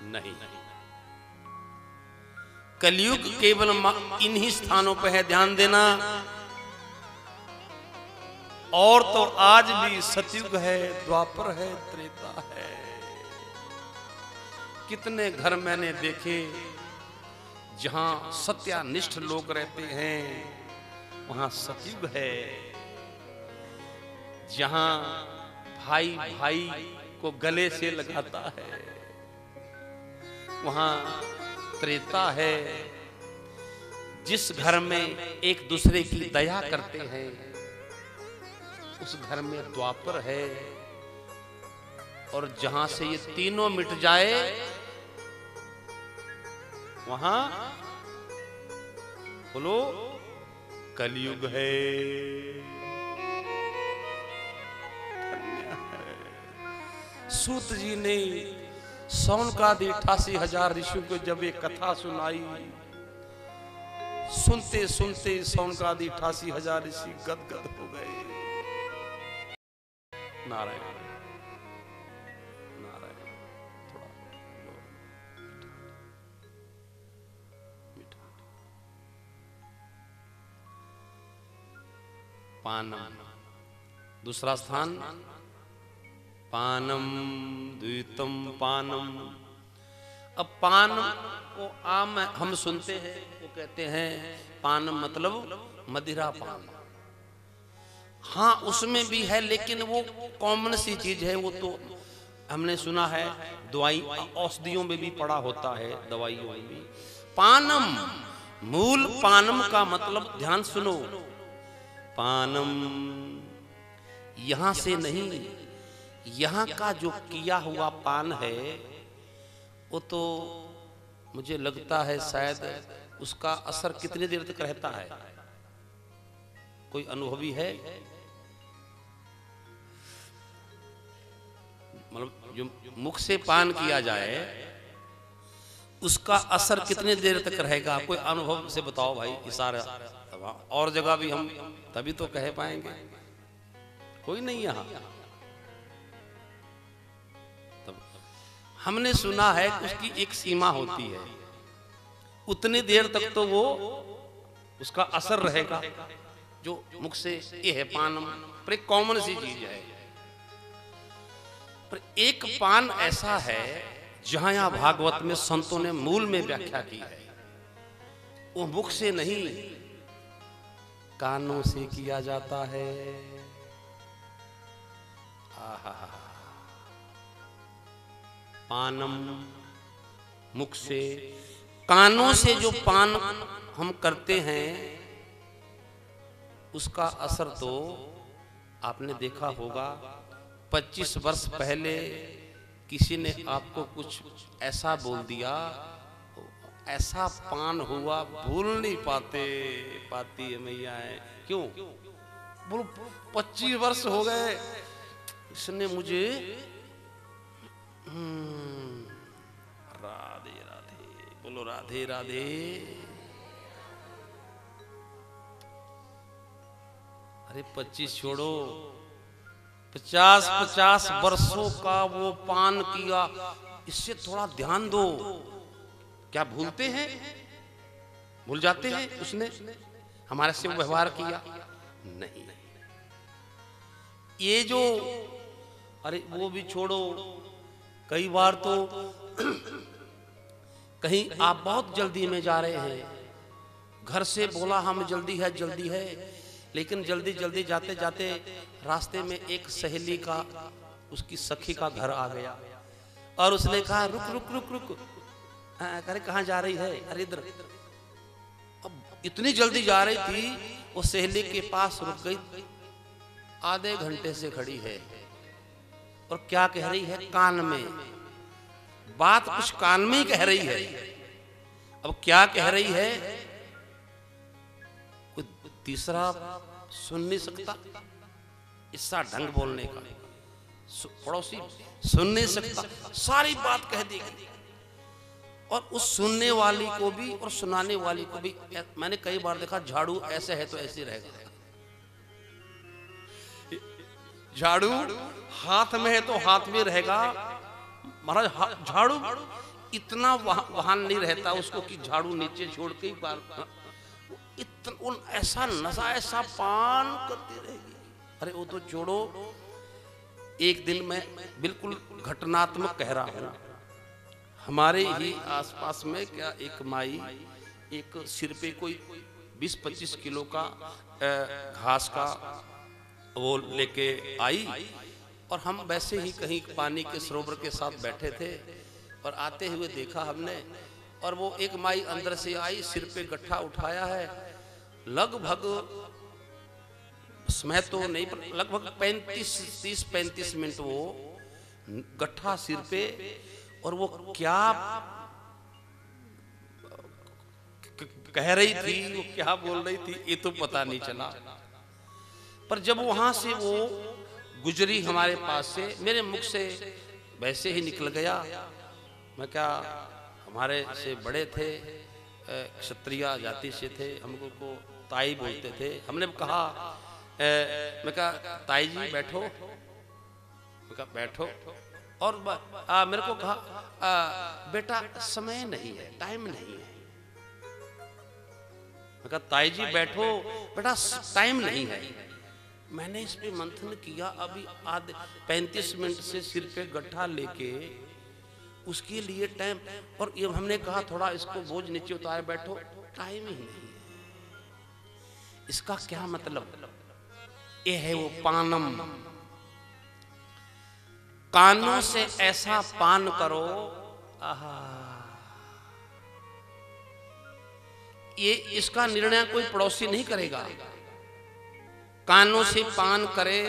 नहीं, कलयुग केवल इन्हीं स्थानों पर है, ध्यान देना। और तो आज भी सतयुग है, द्वापर है, त्रेता है। कितने घर मैंने देखे जहां सत्यानिष्ठ लोग रहते हैं, वहां सतयुग है। जहां भाई भाई को गले से लगाता है, वहां त्रेता है। जिस घर में एक दूसरे की दया करते हैं, उस घर में द्वापर है। और जहां से ये तीनों मिट जाए, वहां बोलो कलयुग है। सूत जी ने सौनकादि 88,000 ऋषियों को जब एक कथा सुनाई, सुनते सुनते सौनकादि 88,000 ऋषि गदगद हो गए। नारायण नारायण। थोड़ा मीठा। पानम, दूसरा स्थान पानम द्वितम पानम। अब पान को आम हम सुनते हैं, वो कहते हैं पानम मतलब मदिरा पान। हाँ उसमें भी है, लेकिन वो कॉमन सी चीज है। वो तो हमने सुना है दवाई औषधियों में भी पड़ा होता है, दवाइयों में भी। पानम, मूल पानम का मतलब ध्यान सुनो, पानम यहां से नहीं, यहां का जो किया हुआ पान है वो तो मुझे लगता है शायद उसका असर कितनी देर तक रहता है, कोई अनुभवी है? मतलब जो मुख से पान किया जाए उसका असर कितने देर तक रहेगा, कोई अनुभव से बताओ भाई। इशारा और जगह भी हम तभी तो कह पाएंगे, कोई नहीं यहां। हमने सुना है कि उसकी एक सीमा होती है, उतनी देर तक तो वो उसका असर रहेगा जो मुख से। ये है पान, पर एक कॉमन सी चीज है। पर एक पान ऐसा है जहां यहां भागवत में संतों ने मूल में व्याख्या की है, वो मुख से नहीं कानों से किया जाता है। आहा, पानम मुख से, कानों से जो पान हम करते हैं उसका असर तो आपने देखा होगा। 25 वर्ष पहले किसी ने आपको कुछ ऐसा बोल दिया, ऐसा पान हुआ भूल नहीं पाती है मैया है। क्यों बोलो 25 वर्ष हो गए इसने मुझे राधे राधे बोलो, राधे राधे। अरे 25 छोड़ो, 50 वर्षों का वो पान किया, इससे थोड़ा ध्यान दो। क्या भूलते हैं, भूल जाते हैं उसने हमारे से व्यवहार किया? नहीं। ये जो, अरे वो भी छोड़ो, कई बार तो कहीं आप बहुत जल्दी में जा रहे हैं, घर से बोला हम जल्दी है, लेकिन जल्दी जाते जाते रास्ते में एक सहेली का, उसकी सखी का घर आ गया और उसने कहा रुक। अरे कहाँ जा रही है? अरे इधर। अब इतनी जल्दी जा रही थी, वो सहेली के पास रुक गई, आधे घंटे से खड़ी है और क्या कह रही है? कान में बात, कुछ कान में ही कह रही है। अब क्या कह रही है कोई तीसरा सुन नहीं सकता, इसका ढंग बोलने का, पड़ोसी सुन नहीं सकता, सारी बात कह देगी। और उस सुनने वाली को भी और सुनाने वाली को भी, मैंने कई बार देखा, झाड़ू ऐसे है तो ऐसे रहेगा, झाड़ू हाथ में है तो हाथ में रहेगा। महाराज झाड़ू इतना वहां नहीं रहता उसको कि झाड़ू नीचे छोड़ के ही इतना ऐसा नशा, ऐसा पान करती रहेगी। अरे वो तो छोड़ो, एक दिन मैं बिल्कुल घटनात्मक कह रहा हूं, हमारे ही आसपास में क्या एक माई एक सिर पे कोई 20-25 किलो का घास का वो लेके आई, और हम वैसे ही कहीं पानी के सरोवर के साथ बैठे थे और आते हुए देखा हमने, और वो एक माई अंदर से आई, सिर पे गट्ठा उठाया है, लगभग समय तो नहीं, लगभग 30-35 मिनट वो गट्ठा सिर पे, और वो क्या कह रही थी, वो क्या बोल रही थी, ये तो पता नहीं चला। पर जब वहां से वो गुजरी हमारे पास से, मेरे मुख से वैसे ही निकल गया। मैं क्या, हमारे से बड़े थे, क्षत्रिय जाति से थे, हमको को ताई बोलते थे। हमने कहा, मैं कहा ताई जी बैठो, मैं कहा बैठो, और मेरे को कहा बेटा समय नहीं है, टाइम नहीं है। मैं कहा ताई जी बैठो बेटा, टाइम नहीं है। मैंने इस पे मंथन किया, अभी आधे 35 मिनट से सिर पे गड्ढा लेके उसके लिए टाइम, और ये हमने कहा थोड़ा इसको बोझ नीचे उतारे बैठो, टाइम ही नहीं है। इसका क्या मतलब? ये है वो पानम। कानों से ऐसा पान करो, आहा, ये इसका निर्णय कोई पड़ोसी नहीं करेगा। कानों से पान करे,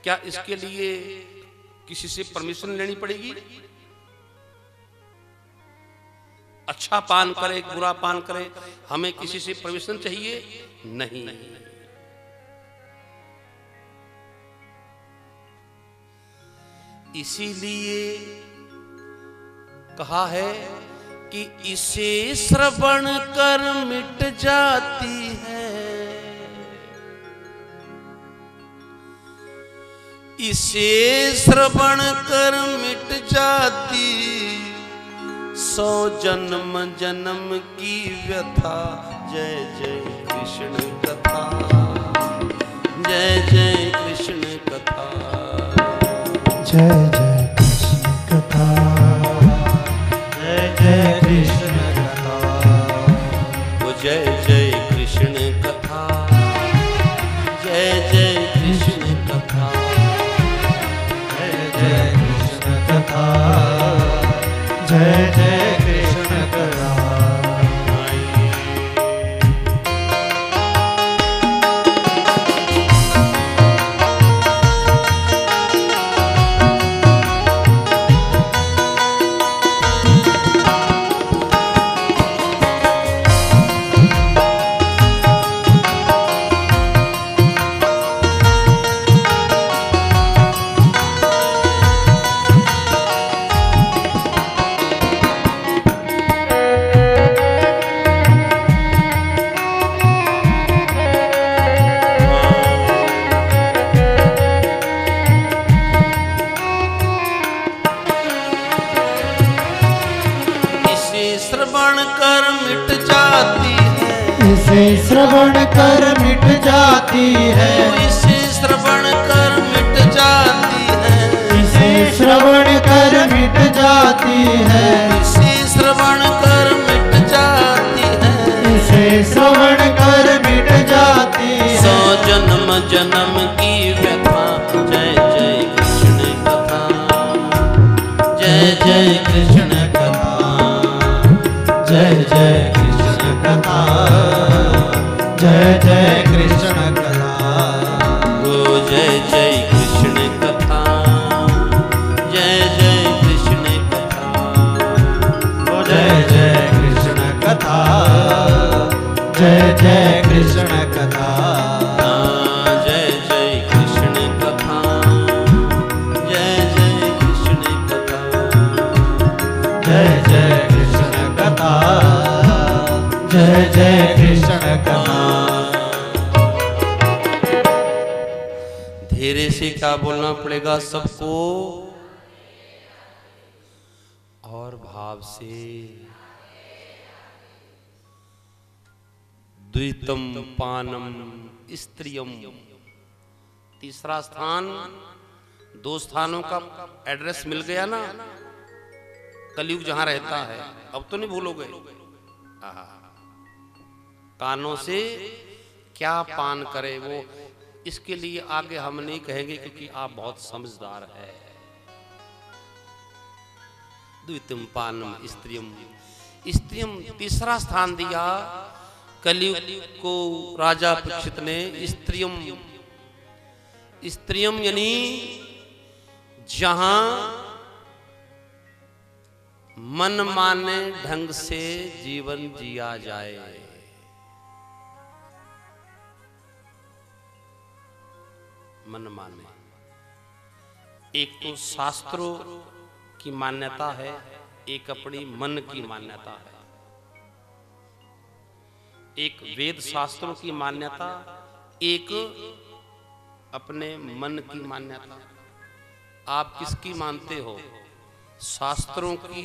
क्या इसके लिए किसी से परमिशन लेनी पड़ेगी? अच्छा पान करे, बुरा पान करे, हमें किसी से परमिशन चाहिए? नहीं। इसीलिए कहा है कि इसे श्रवण कर मिट जाती है, इसे श्रवण कर मिट जाती 100 जन्म जन्म की व्यथा। जय जय कृष्ण कथा, जय जय कृष्ण कथा, जय जय कृष्ण कथा, जय जय कृष्ण कथा, वो जय जय कृष्ण कथा, जय जय कृष्ण कथा, जय जय कृष्ण कथा, जय जय कृष्ण कथा। इसे श्रवण कर मिट जाती है, इसे श्रवण कर मिट जाती है, इसे श्रवण कर मिट जाती है, इसे श्रवण कर मिट जाती है, इसे श्रवण कर मिट जाती है 100 जन्म जन्म की व्यथा। जय जय कृष्ण कथा, जय जय कृष्ण कथा, जय जय कृष्ण कथा, जय जय कृष्ण कथा, ओ जय जय कृष्ण कथा, जय जय कृष्ण कथा, ओ जय जय कृष्ण कथा, जय जय कृष्ण कथा, जय जय कृष्ण कथा, जय जय कृष्ण कथा, जय जय कृष्ण कथा, जय जय कृष्ण कथा। धीरे से क्या बोलना पड़ेगा सबको, और भाव से। द्वितम पानम स्त्रियम, तीसरा स्थान। 2 स्थानों का एड्रेस मिल गया ना, कलयुग जहां रहता है। अब तो नहीं भूलोगे। कानों से क्या पान करे वो, इसके लिए आगे हम नहीं कहेंगे क्योंकि आप बहुत समझदार है। द्वितीयम पानम स्त्रियम, स्त्रियम तीसरा स्थान दिया कलयुग को राजा परीक्षित ने। स्त्रियम, स्त्रियम यानी जहां मन माने ढंग से जीवन जिया जाए। मन माने एक तो शास्त्रों की मान्यता है, एक अपनी मन की मान्यता है। एक वेद शास्त्रों की मान्यता, एक अपने मन की मान्यता। आप किसकी मानते हो? शास्त्रों की।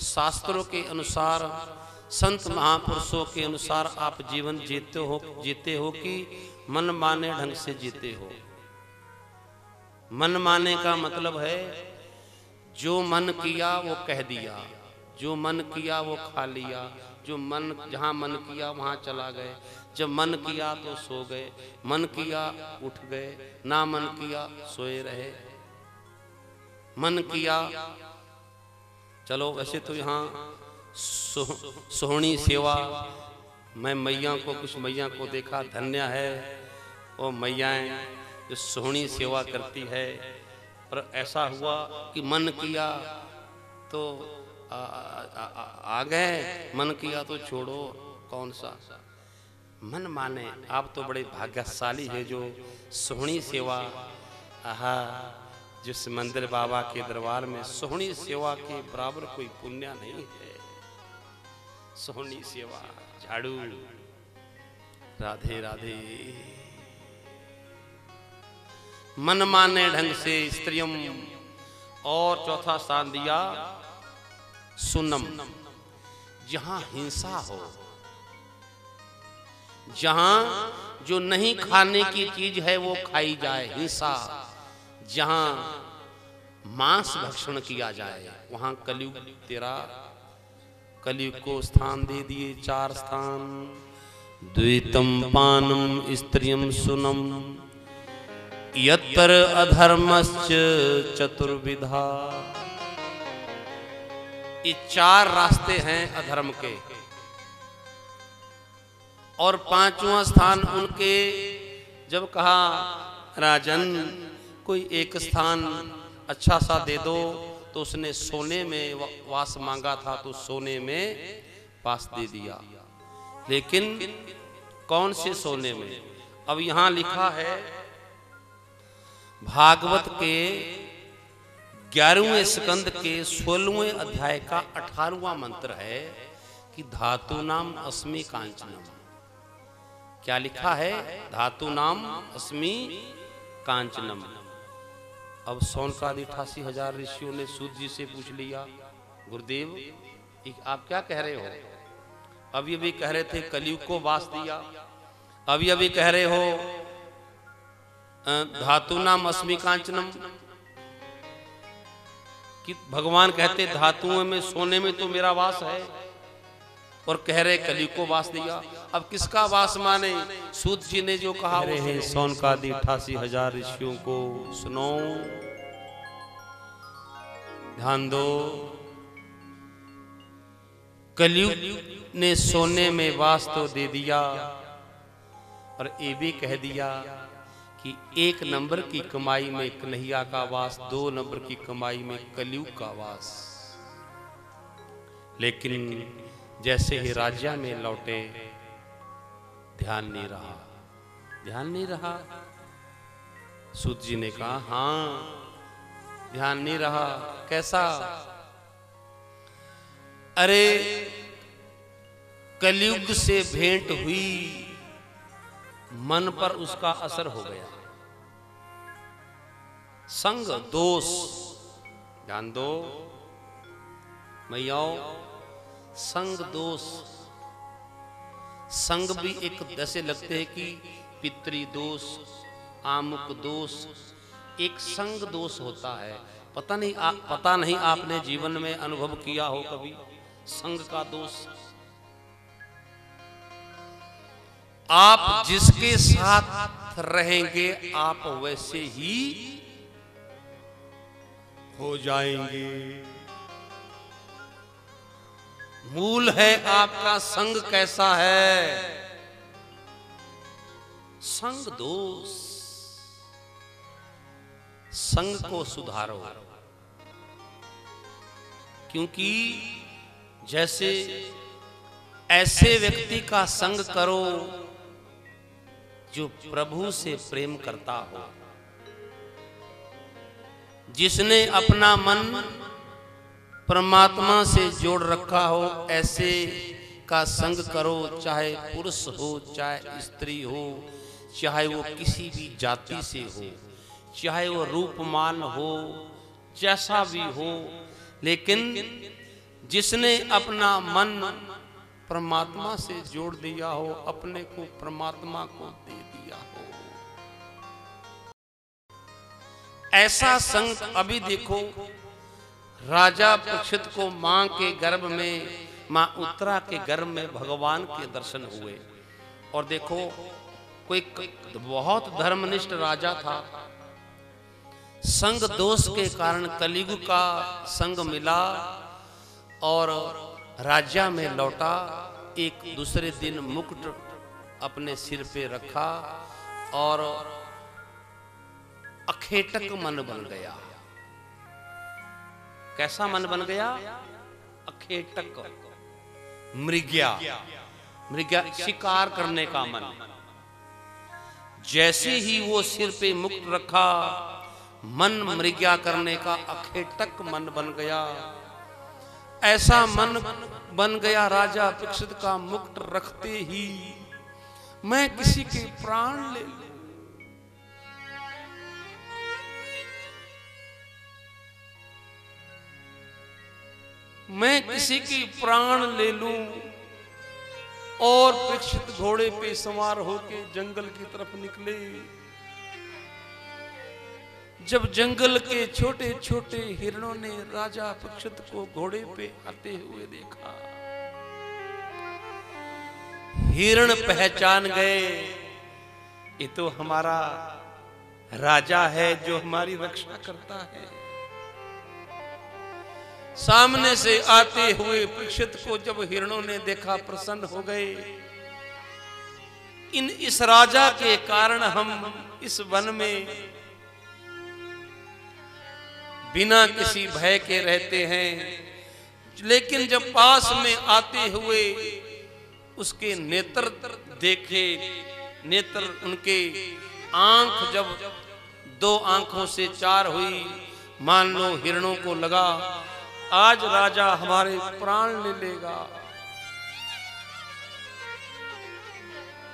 शास्त्रों के अनुसार, संत महापुरुषों के अनुसार आप जीवन जीते हो कि मन माने ढंग से जीते हो? मन माने का मतलब है जो मन किया वो कह दिया, जो मन किया वो खा लिया, जो मन जहाँ मन किया वहाँ चला गए, जब मन किया तो सो गए, मन किया उठ गए, ना मन किया सोए रहे। मन किया, चलो वैसे तो यहाँ सोहनी सेवा, मैं मैया को, कुछ मैया को देखा, धन्य है वो मैयाएं जो सोहनी सेवा करती है। पर ऐसा हुआ कि मन किया तो आ गए, मन किया तो छोड़ो, कौन सा मन माने। आप तो बड़े भाग्यशाली है जो सोहनी सेवा, आहा, जिस मंदिर बाबा के दरबार में सोहनी सेवा के बराबर कोई पुण्य नहीं है। सोहनी सेवा, झाड़ू, राधे राधे। मन माने ढंग से स्त्रियम, और चौथा स्थान दिया सुनम, जहां हिंसा हो, जहां जो नहीं खाने की चीज है वो खाई जाए, हिंसा। जहां मांस भक्षण किया जाए वहां कलयुग तेरा, कलयुग को स्थान दे दिए 4 स्थान। द्वितम पानम स्त्रियम सुनम, यत्र अधर्मश्च चतुर्विधा। ये 4 रास्ते हैं अधर्म के, और 5वां स्थान उनके। जब कहा राजन कोई एक स्थान अच्छा सा दे दो, तो उसने सोने में वास मांगा था तो सोने में वास दे दिया। लेकिन कौन से सोने में? अब यहां लिखा है भागवत के 11वें स्कंद के 16वें अध्याय का 18वां मंत्र है कि धातु नाम अस्मि कांचनम। क्या लिखा है? धातु नाम अस्मि कांचनम। अब सौनकादि 88,000 ऋषियों ने सूत जी से पूछ लिया, गुरुदेव आप क्या कह रहे हो? अभी अभी कह रहे थे कलयुग को वास दिया, अभी अभी कह रहे हो धातु नाम अस्मि कांचनम, कि भगवान कहते धातुओं में, सोने में तो मेरा वास है, और कह रहे कलयुग को वास दिया। अब किसका वास माने? सूत जी ने जो कहा है, सौनकादि 88,000 ऋषियों को सुनो, ध्यान दो। कलयुग ने सोने में वास तो दे दिया, और ये भी कह दिया कि 1 नंबर की कमाई में कन्हैया का वास, 2 नंबर की कमाई में कलयुग का वास। लेकिन जैसे ही राज्य में लौटे, ध्यान नहीं रहा, ध्यान नहीं रहा। सूत जी ने कहा हाँ ध्यान नहीं रहा। कैसा? अरे कलयुग से भेंट हुई, मन पर उसका असर हो गया। संग दोष, ध्यान दो मैयाओ, संग दोष। संग भी एक जैसे लगते हैं कि पितृ दोष, आमुक दोष, एक संग दोष होता है। पता नहीं आपने जीवन में अनुभव किया हो कभी संग का दोष। आप जिसके साथ रहेंगे आप वैसे ही हो जाएंगे। मूल है आपका संग कैसा है। संग दोष, संग को सुधारो। क्योंकि जैसे ऐसे व्यक्ति का संग करो जो प्रभु से प्रेम करता हो, जिसने अपना मन परमात्मा से जोड़ रखा हो ऐसे का संग करो, चाहे पुरुष हो चाहे स्त्री हो, चाहे वो किसी भी जाति से हो, चाहे वो रूपमान हो, जैसा भी हो, लेकिन जिसने अपना मन परमात्मा से जोड़ दिया हो, अपने को परमात्मा को दे दिया हो, ऐसा संग। अभी देखो राजा परीक्षित को मां के गर्भ में, मां उत्तरा के गर्भ में भगवान के दर्शन हुए। और देखो कोई बहुत धर्मनिष्ठ राजा था, संग दोष के कारण कलयुग का संग मिला और राज्य में लौटा। एक दूसरे दिन मुकुट अपने सिर पे रखा और अखेटक मन बन गया। कैसा मन बन गया? अखेटक, मृग्या, मृग्या शिकार करने का मन। जैसे ही वो सिर पे मुकुट रखा, मन मृग्या करने का अखेटक मन बन गया। ऐसा मन बन गया राजा परीक्षित का, मुकुट रखते ही मैं किसी के प्राण ले लूं, मैं किसी की प्राण ले लूं। और परीक्षित घोड़े पे सवार होके जंगल की तरफ निकले। जब जंगल के छोटे छोटे हिरणों ने राजा परीक्षित को घोड़े पे आते हुए देखा, हिरण पहचान गए, ये तो हमारा राजा है जो हमारी रक्षा करता है। सामने से आते हुए परीक्षित को जब हिरणों ने देखा, प्रसन्न हो गए। इस राजा के कारण हम इस वन में बिना किसी भय के रहते हैं। लेकिन जब पास में आते हुए उसके नेत्र देखे, नेत्र उनके आंख जब 2 आंखों से 4 हुई, मान लो हिरणों को लगा आज राजा हमारे प्राण ले लेगा।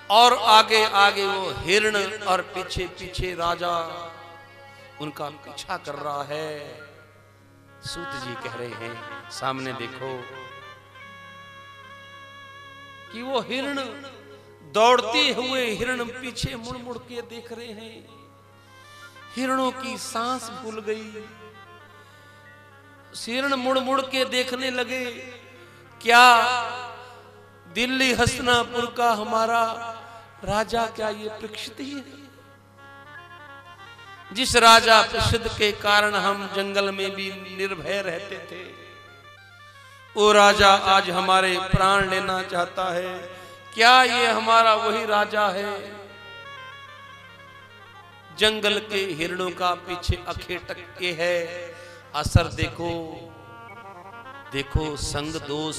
और आगे आगे वो हिरण और पीछे पीछे राजा उनका पीछा कर रहा है। सूत जी कह रहे हैं, सामने देखो कि वो हिरण दौड़ते हुए हिरण पीछे मुड़ मुड़ के देख रहे हैं। हिरणों की सांस भूल गई। हिरण मुड़ मुड़ के देखने लगे, क्या दिल्ली हसनापुर का हमारा राजा, क्या ये परीक्षित ही है? जिस राजा परीक्षित के कारण हम जंगल में भी निर्भय रहते थे, वो राजा आज हमारे प्राण लेना चाहता है। क्या ये हमारा वही राजा है? जंगल के हिरणों का पीछे अखेटक के है असर। देखो देखो संग दोष,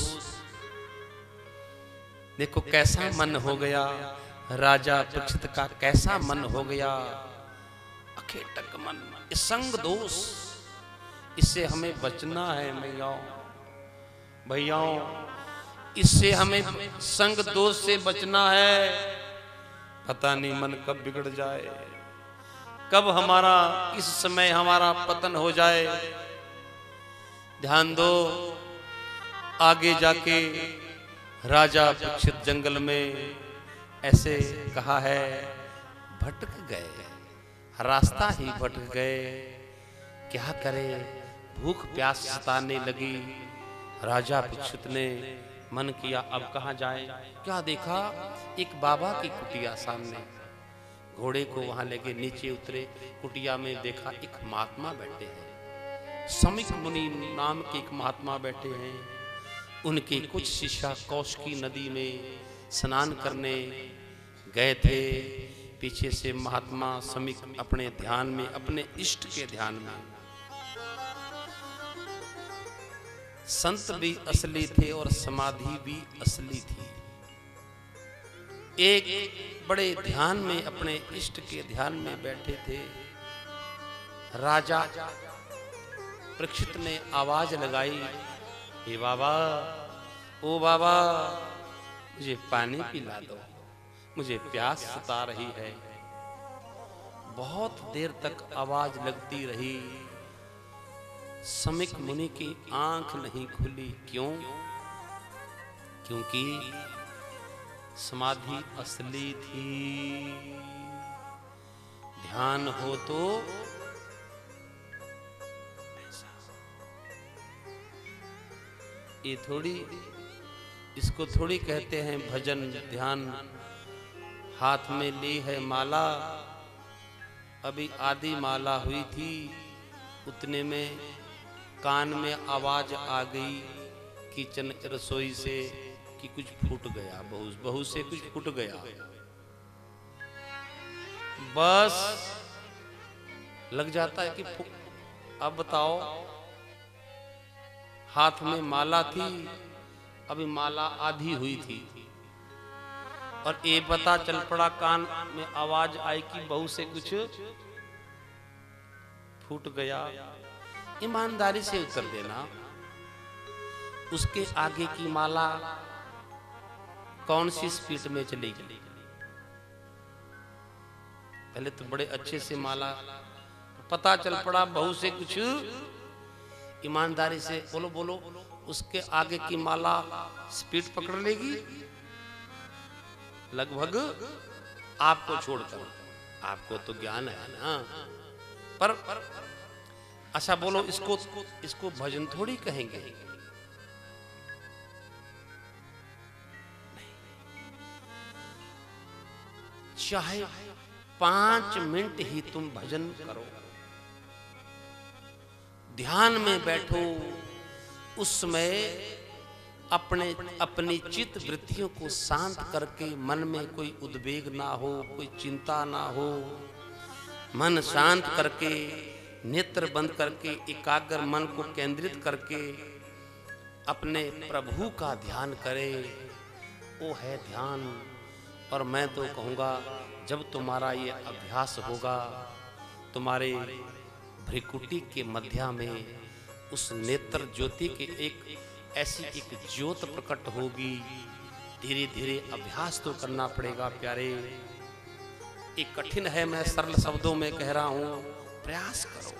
देखो कैसा मन हो गया राजा परीक्षित का, कैसा मन हो गया, अखेटक मन, संग दोष। इससे हमें बचना है भैयाओं, इससे हमें संग दोष से बचना है। पता नहीं मन कब बिगड़ जाए, कब हमारा इस समय हमारा पतन हो जाए। ध्यान दो, आगे जाके राजा परीक्षित जंगल में ऐसे कहा है, भटक गए, रास्ता ही भटक गए। क्या करे, भूख प्यास सताने लगी। राजा परीक्षित ने मन किया अब कहाँ जाए। क्या देखा, एक बाबा की कुटिया सामने। घोड़े को वहां लेके नीचे उतरे, कुटिया में देखा एक महात्मा बैठे हैं। समिक मुनि नाम के एक महात्मा बैठे हैं। उनके कुछ शिष्य कौशिकी नदी में स्नान करने गए थे। पीछे से महात्मा समिक अपने ध्यान में, अपने इष्ट के ध्यान में। संत भी असली थे और समाधि भी असली थी। एक बड़े ध्यान में, अपने इष्ट के ध्यान में बैठे थे। राजा परीक्षित ने आवाज लगाई, हे बाबा, ओ बाबा, मुझे पानी पिला दो, मुझे प्यास सता रही है। बहुत देर तक आवाज लगती रही, समिक मुनि की आंख नहीं खुली। क्यों? क्योंकि समाधि असली थी। ध्यान हो तो ये थोड़ी, इसको थोड़ी कहते हैं भजन ध्यान। हाथ में ली है माला, अभी आधी माला हुई थी, उतने में कान में आवाज आ गई किचन रसोई से कि कुछ फूट गया, बहू से कुछ फूट गया। बस लग जाता है कि अब बताओ, हाथ में माला थी, अभी माला आधी हुई थी, और ये पता चल पड़ा कान में आवाज आई कि बहू से कुछ फूट गया। ईमानदारी से उत्तर देना। उसके आगे की माला कौन सी स्पीड में चलेगी? पहले तो बड़े अच्छे से माला, पता चल पड़ा बहू से कुछ। ईमानदारी से बोलो बोलो, उसके आगे की माला स्पीड पकड़ लेगी लगभग आपको छोड़कर। आपको तो ज्ञान है ना, पर अच्छा बोलो, इसको भजन थोड़ी कहेंगे। चाहे 5 मिनट ही तुम भजन करो, ध्यान में बैठो, उस समय अपनी चित्त वृत्तियों को शांत करके, मन में कोई उद्वेग ना हो, कोई चिंता ना हो, मन शांत करके, नेत्र बंद करके, एकाग्र मन को केंद्रित करके अपने प्रभु का ध्यान करे। वो है ध्यान। और मैं तो कहूँगा, जब तुम्हारा ये अभ्यास होगा, तुम्हारे भ्रिकुटी के मध्य में उस नेत्र ज्योति के ऐसी एक ज्योत प्रकट होगी। धीरे धीरे अभ्यास तो करना पड़ेगा प्यारे, ये कठिन है, मैं सरल शब्दों में कह रहा हूं, प्रयास करो।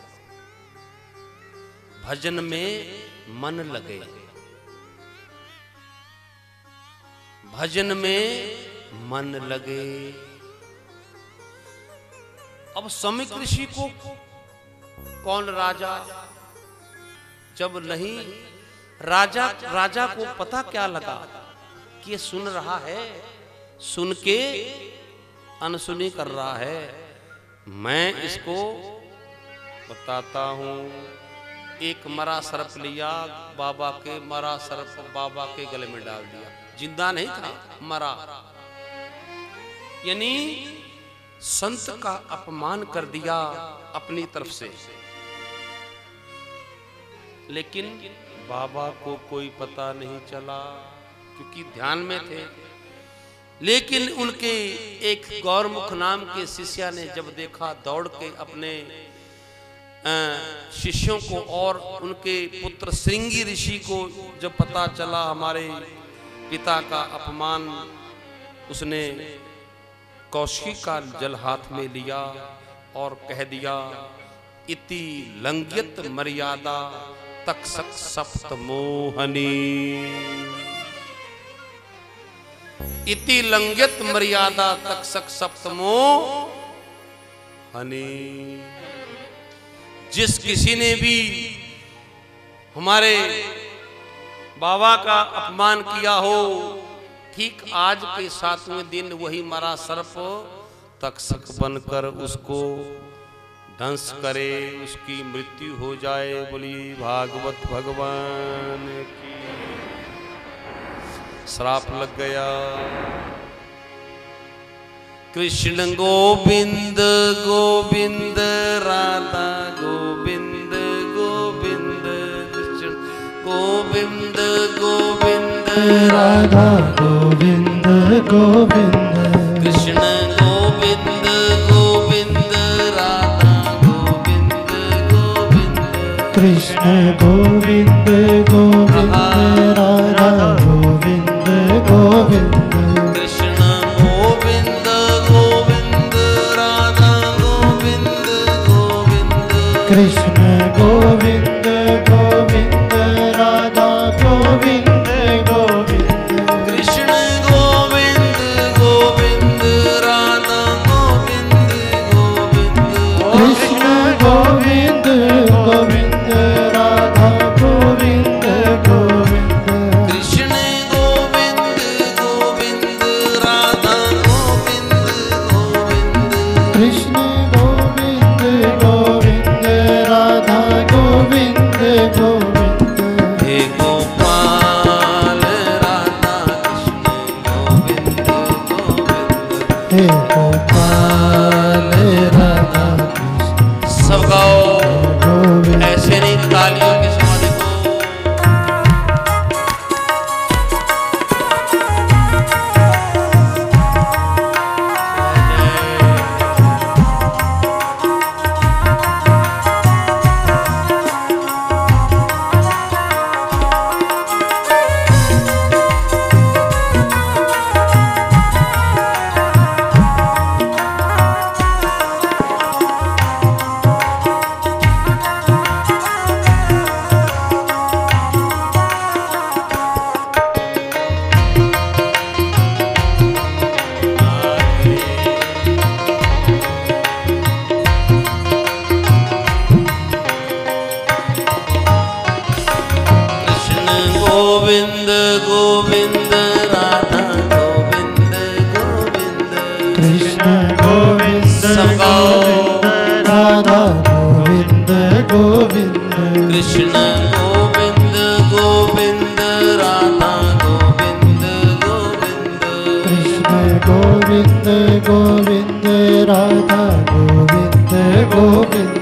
भजन में मन लगे, भजन में मन लगे। अब समिक ऋषि को कौन राजा, जब नहीं राजा को पता क्या लगा कि ये सुन रहा है, सुन के अनसुनी कर रहा है। मैं इसको बताता हूं। एक मरा सर्प लिया, बाबा के मरा सर्प बाबा के गले में डाल दिया। जिंदा नहीं था, मरा। यानी संत का अपमान कर दिया अपनी तरफ से। लेकिन बाबा को कोई पता नहीं चला, क्योंकि ध्यान में थे। लेकिन उनके एक गौरमुख नाम के शिष्य ने जब देखा, दौड़ के अपने शिष्यों को और उनके पुत्र श्रृंगी ऋषि को जब पता चला हमारे पिता का अपमान, उसने कौशिकी का जल हाथ में लिया और कह दिया, इति लंघ्यत मर्यादा तक्षक सप्त मोहनी। इति लंघ्यत मर्यादा तक्षक सप्त मोहनी। जिस किसी ने भी हमारे बाबा का अपमान किया हो, ठीक आज के 7वें दिन वही मरा सर्प तक्षक बनकर उसको दंश करे, उसकी मृत्यु हो जाए। बोली भागवत भगवान की। श्राप लग गया। कृष्ण गोविंद गोविंद राधा गोविंद गोविंद, कृष्ण गोविंद गोविंद राधा गोविंद गोविंद, कृष्ण गोविंद गोविंद राधा गोविंद गोविंद, कृष्ण गोविंद गोविंद राधा गोविंद गोविंद कृष्ण गोविंद गोविंद राधा गोविंद गोविंद कृष्ण गोविंद गोविंद राधा गोविंद गोविंद कृष्ण गोविंद गोविंद राधा गोविंद गोविंद कृष्ण गोविंद गोविंद राधा गोविंद गोविंद कृष्ण गोविंद गोविंद राधा गोविंद गोविंद कृष्ण गोविंद गोविंद राधा गोविंद गोविंद हे गोपाल राधा कृष्ण गोविंद गोविंद हे गोपाल राधा कृष्ण सब गाओ गोविंद ऐसे नहीं तालियों के समा देखो कृष्ण गोविंद गोविंद राधा गोविंद गोविंद कृष्ण गोविंद सब गाओ राधा गोविंद गोविंद कृष्ण गोविंद गोविंद राधा गोविंद गोविंद कृष्ण गोविंद गोविंद राधा गोविंद गोविंद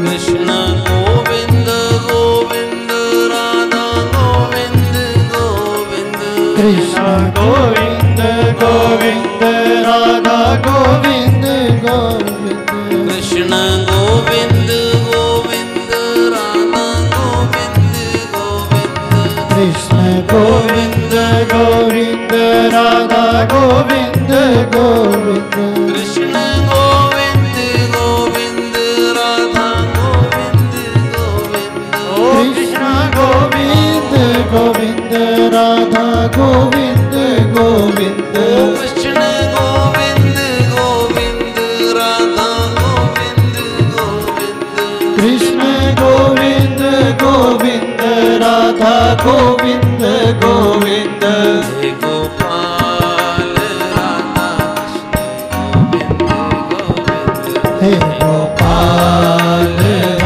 कृष्ण गोविंद गोविंद राधा गोविंद गोविंद कृष्ण गोविंद गोविंद राधा गोविंद गोविंद कृष्ण गोविंद गोविंद राधा गोविंद गोविंद कृष्ण गोविंद गोविंद राधा गोविंद गोविंद कृष्ण गोविंद गोविंद राधा गोविंद गोविंद कृष्ण गोविंद गोविंद राधा गोविंद गोविंद कृष्ण गोविंद गोविंद राधा गोविंद गोविंद कृष्ण गोविंद गोविंद राधा गोविंद गोविंद हे गोपाल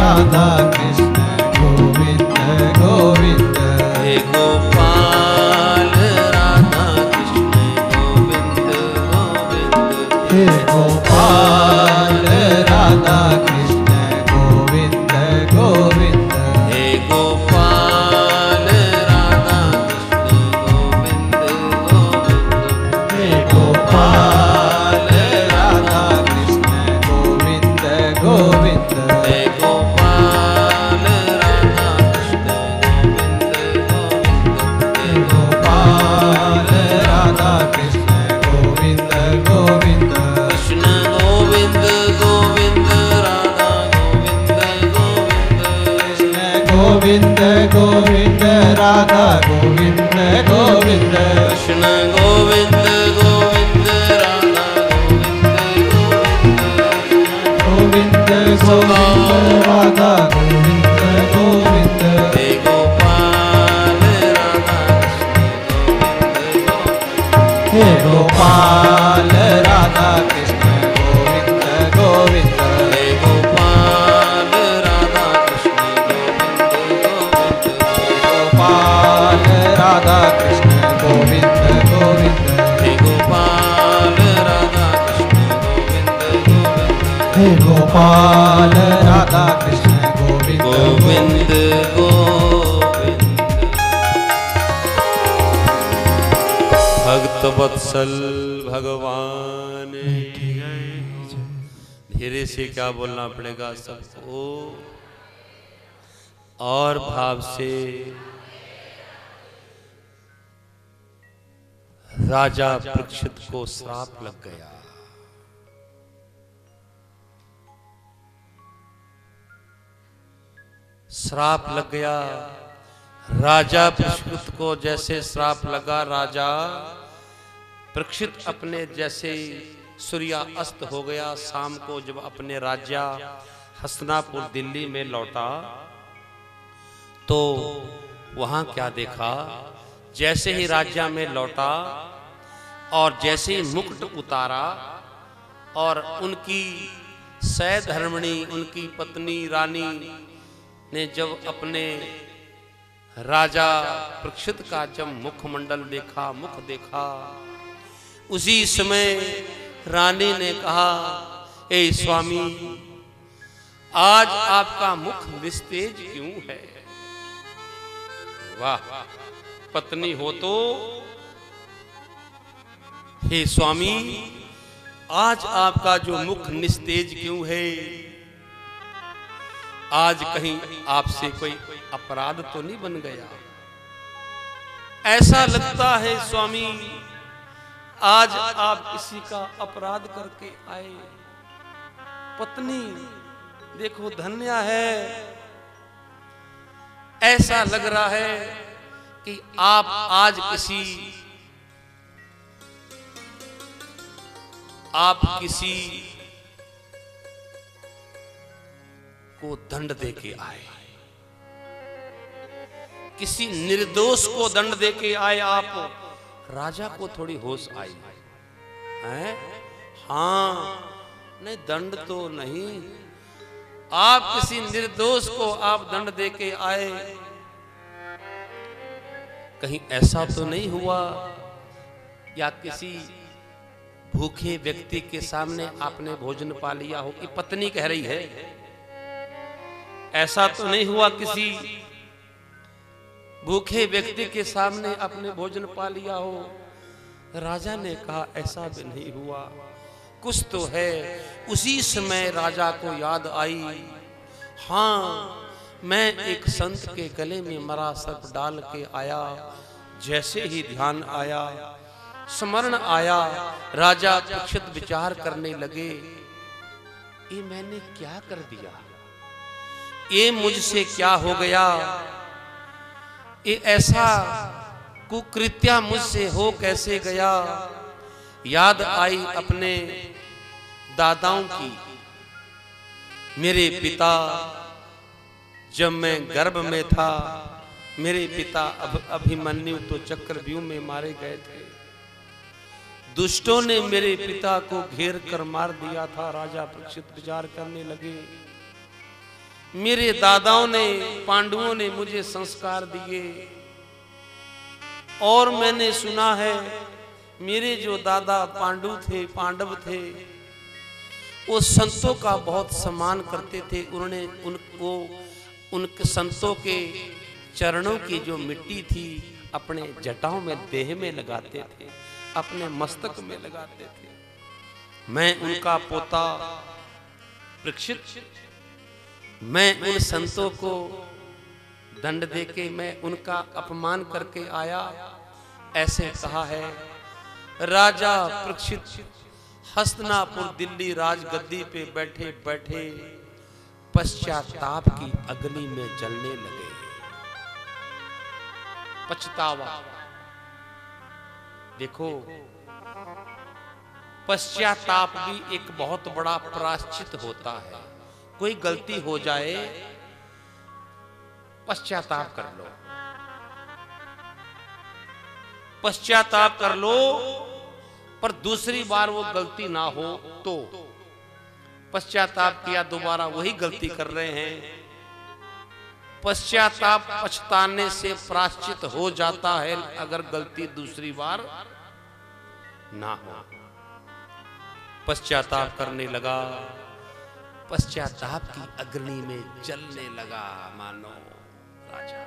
राधा कृष्ण गोविंद गोविंद हे गोपाल राधा कृष्ण गोविंद गोविंद हे गोपाल राधा कृष्ण गोविंद गोविंद हे गोपाल राधा कृष्ण गोविंद गोविंद हे गोपाल राधा कृष्ण गोविंद गोविंद हे गोपाल राधा कृष्ण गोविंद गोविंद कृष्ण गोविंद गोविंद राधा गोविंद गोविंद कृष्ण गोविंद गोविंद राधा गोविंद गोविंद कृष्ण गोविंद गोविंद राधा गोविंद गोविंद गोविंद राधा गोविंद गोविंद हे गोपाल राधा हे गोपाल राधा कृष्ण गोविंद गोविंद हे गोपाल राधा कृष्ण गोविंद गोविंद हे गोपाल राधा कृष्ण गोविंद गोविंद हे गोपाल राधा कृष्ण गोविंद गोविंद गोविंद भक्त वत्सल भगवान धीरे से क्या बोलना पड़ेगा सबको। और भाव से राजा परीक्षित को श्राप लग गया। श्राप लग गया। राजा परीक्षित को जैसे श्राप लगा, राजा परीक्षित अपने जैसे सूर्य अस्त हो गया, शाम को जब अपने राज्य हस्तिनापुर दिल्ली में लौटा तो वहां क्या देखा, जैसे ही राज्य में लौटा और जैसे ही मुकुट उतारा और उनकी सहधर्मिणी उनकी पत्नी रानी ने जब अपने राजा परीक्षित का जब मुखमंडल देखा, मुख देखा, उसी समय रानी ने कहा, ए स्वामी, आज आपका मुख निस्तेज क्यों है? वाह, पत्नी हो तो, हे स्वामी, आज आपका जो मुख निस्तेज क्यों है? आज कहीं आपसे कोई अपराध तो नहीं बन गया? ऐसा लगता है स्वामी, आज आप किसी का अपराध करके आए। पत्नी देखो धन्य है, ऐसा लग रहा है कि आप आज किसी को दंड देके आए, किसी निर्दोष को दंड देके आए। आप राजा को थोड़ी होश आई है? हाँ, नहीं दंड तो नहीं, आप किसी निर्दोष को आप दंड देके आए। कहीं ऐसा तो नहीं हुआ या किसी भूखे व्यक्ति के सामने आपने भोजन पा लिया हो? कि पत्नी कह रही है, ऐसा तो नहीं हुआ किसी भूखे व्यक्ति के सामने आपने भोजन पा लिया हो? राजा ने कहा, ऐसा भी नहीं हुआ, कुछ तो है। उसी समय राजा को याद आई, हाँ, मैं एक संत के गले में मरा सर्प डाल के आया। जैसे ही ध्यान आया, स्मरण आया, राजा परीक्षित विचार करने लगे, ये मैंने क्या कर दिया? ये मुझसे क्या हो गया? ये ऐसा कुकृत्य मुझसे हो कैसे गया? याद आई अपने दादाओं की। मेरे पिता जब मैं गर्भ में था, मेरे पिता अभिमन्यु तो चक्रव्यूह में मारे गए थे। दुष्टों ने मेरे पिता को घेर कर मार दिया था। राजा परीक्षित विचार करने लगे, मेरे दादाओं ने, पांडवों ने मुझे संस्कार दिए और मैंने सुना है मेरे जो दादा पांडव थे, वो संतों का बहुत सम्मान करते थे। उन्होंने उनके संतों के चरणों की जो मिट्टी थी अपने जटाओं में, देह में लगाते थे, अपने मस्तक में लगाते थे। मैं उनका पोता परीक्षित, मैं उन संतों को दंड देके मैं उनका अपमान करके आया, ऐसे कहा है। राजा परीक्षित हस्तिनापुर दिल्ली राजगद्दी पे बैठे बैठे पश्चाताप की अग्नि में जलने लगे। पछतावा, देखो, पश्चाताप भी एक बहुत बड़ा प्रायश्चित होता है। कोई गलती हो जाए, पश्चाताप कर लो, पश्चाताप कर लो, पर दूसरी बार वो गलती ना हो तो। पश्चाताप किया, दोबारा वही गलती कर रहे हैं। पश्चाताप पछताने से प्रायश्चित हो जाता है अगर गलती दूसरी बार ना हो। पश्चाताप करने लगा, पश्चाताप की अग्नि में जलने लगा। मानो राजा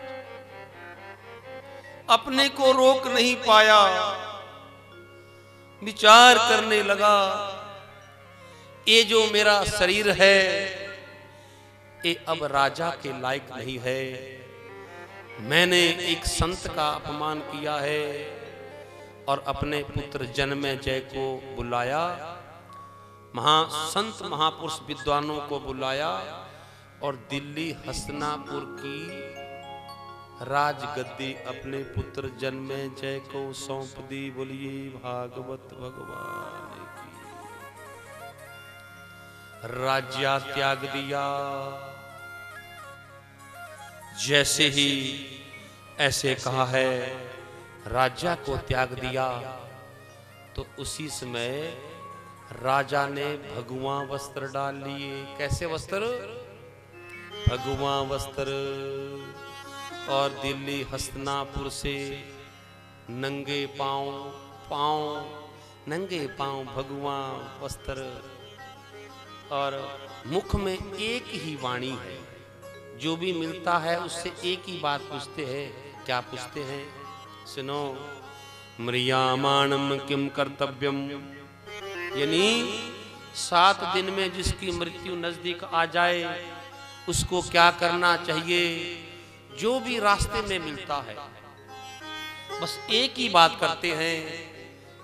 अपने को रोक नहीं पाया, विचार करने लगा, ये जो मेरा शरीर है, ये अब राजा के लायक नहीं है। मैंने एक संत का अपमान किया है और अपने पुत्र जन्मेजय को बुलाया, संत महापुरुष विद्वानों को बुलाया और दिल्ली हस्तिनापुर की राजगद्दी अपने पुत्र जन्मेजय को सौंप दी। बोलिए भागवत भगवान की। राज्य त्याग दिया। जैसे ही ऐसे कहा है, राजा को त्याग दिया, तो उसी समय राजा ने भगवा वस्त्र डाल लिए। कैसे वस्त्र? भगवा वस्त्र। और दिल्ली हस्तिनापुर से नंगे नंगे पांव भगवा वस्त्र, और मुख में एक ही वाणी है। जो भी मिलता है उससे एक ही बात पूछते हैं। क्या पूछते हैं? सुनो, म्रियामाणम किम कर्तव्यम, यानी 7 दिन में जिसकी मृत्यु नजदीक आ जाए उसको क्या करना चाहिए। जो भी रास्ते में मिलता है बस एक ही बात करते हैं,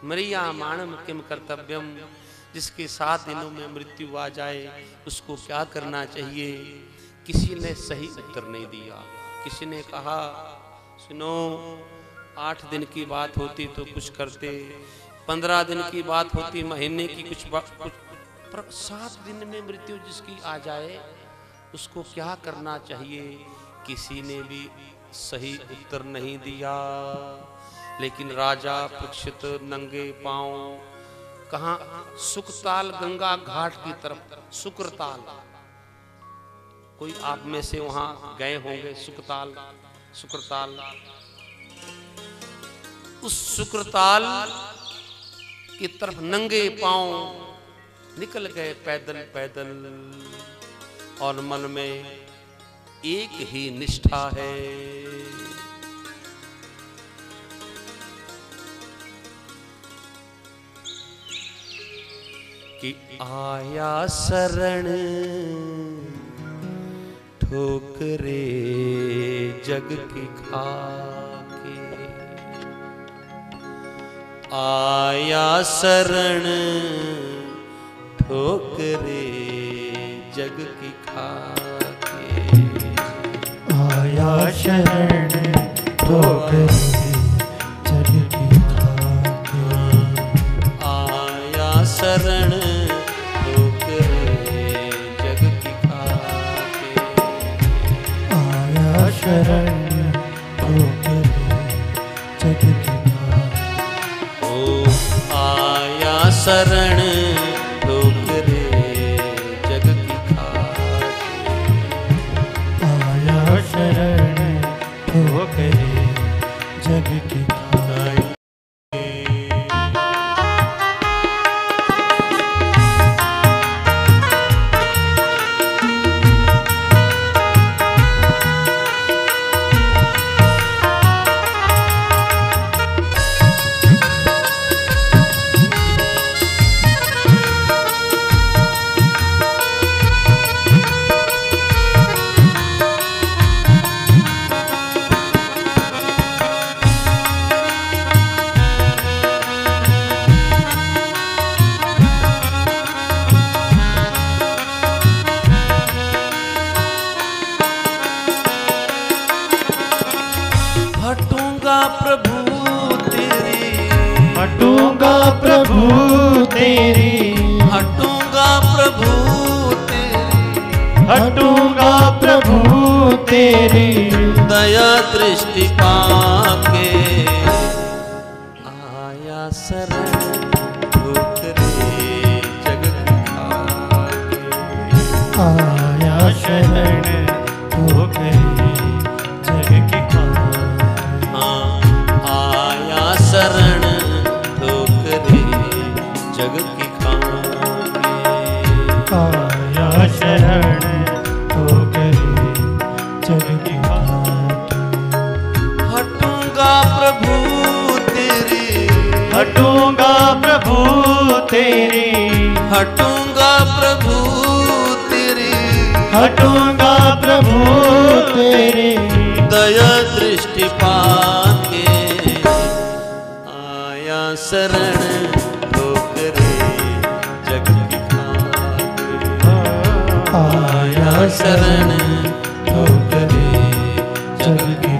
म्रियामाणम किम कर्तव्यम, जिसके 7 दिनों में मृत्यु आ जाए उसको क्या करना चाहिए। किसी ने सही उत्तर नहीं दिया। किसी ने कहा सुनो, 8 दिन की बात होती तो कुछ करते, 15 दिन की बात होती, महीने की कुछ पर 7 दिन में मृत्यु जिसकी आ जाए उसको क्या करना चाहिए। किसी ने भी सही उत्तर नहीं दिया। लेकिन राजा परीक्षित नंगे पांव कहाँ? सुकताल गंगा घाट की तरफ। सुक्रताल, कोई आप में से वहां गए होंगे। सुक्रताल, उस सुक्रताल की तरफ नंगे पांव निकल गए पैदल, और मन में एक ही निष्ठा है। कि आया शरण ठोकरे जग की खाके, आया शरण ठोकरे जग की खाके, आया शरण ठोकरे जग की खाके, आया शरण ठोकरे जग की खाके, आया शरण ठोकरे जग की खाके, ओ आया शरण ठोकरे जग की खाके, आया शरण ठोकरे जग की खाके। हटूंगा प्रभु तेरी, हटूंगा प्रभु तेरी, हटूंगा प्रभु तेरी, हटूंगा प्रभु तेरी, दया दृष्टि पाके, आया शरण ठोकरे जग की खाके, आया शरण ठोकरे जग की खाके, आया शरण ठोकरे जग की खाके, आया शरण ठोकरे जग की खाके। हटूंगा प्रभु तेरी, हटूंगा प्रभु तेरी, हटूंगा प्रभु तेरी, हटूंगा प्रभु तेरे। दया दृष्टि पाके आया शरण ठोकरे जग की खाके। आया शरण ठोकरे जग की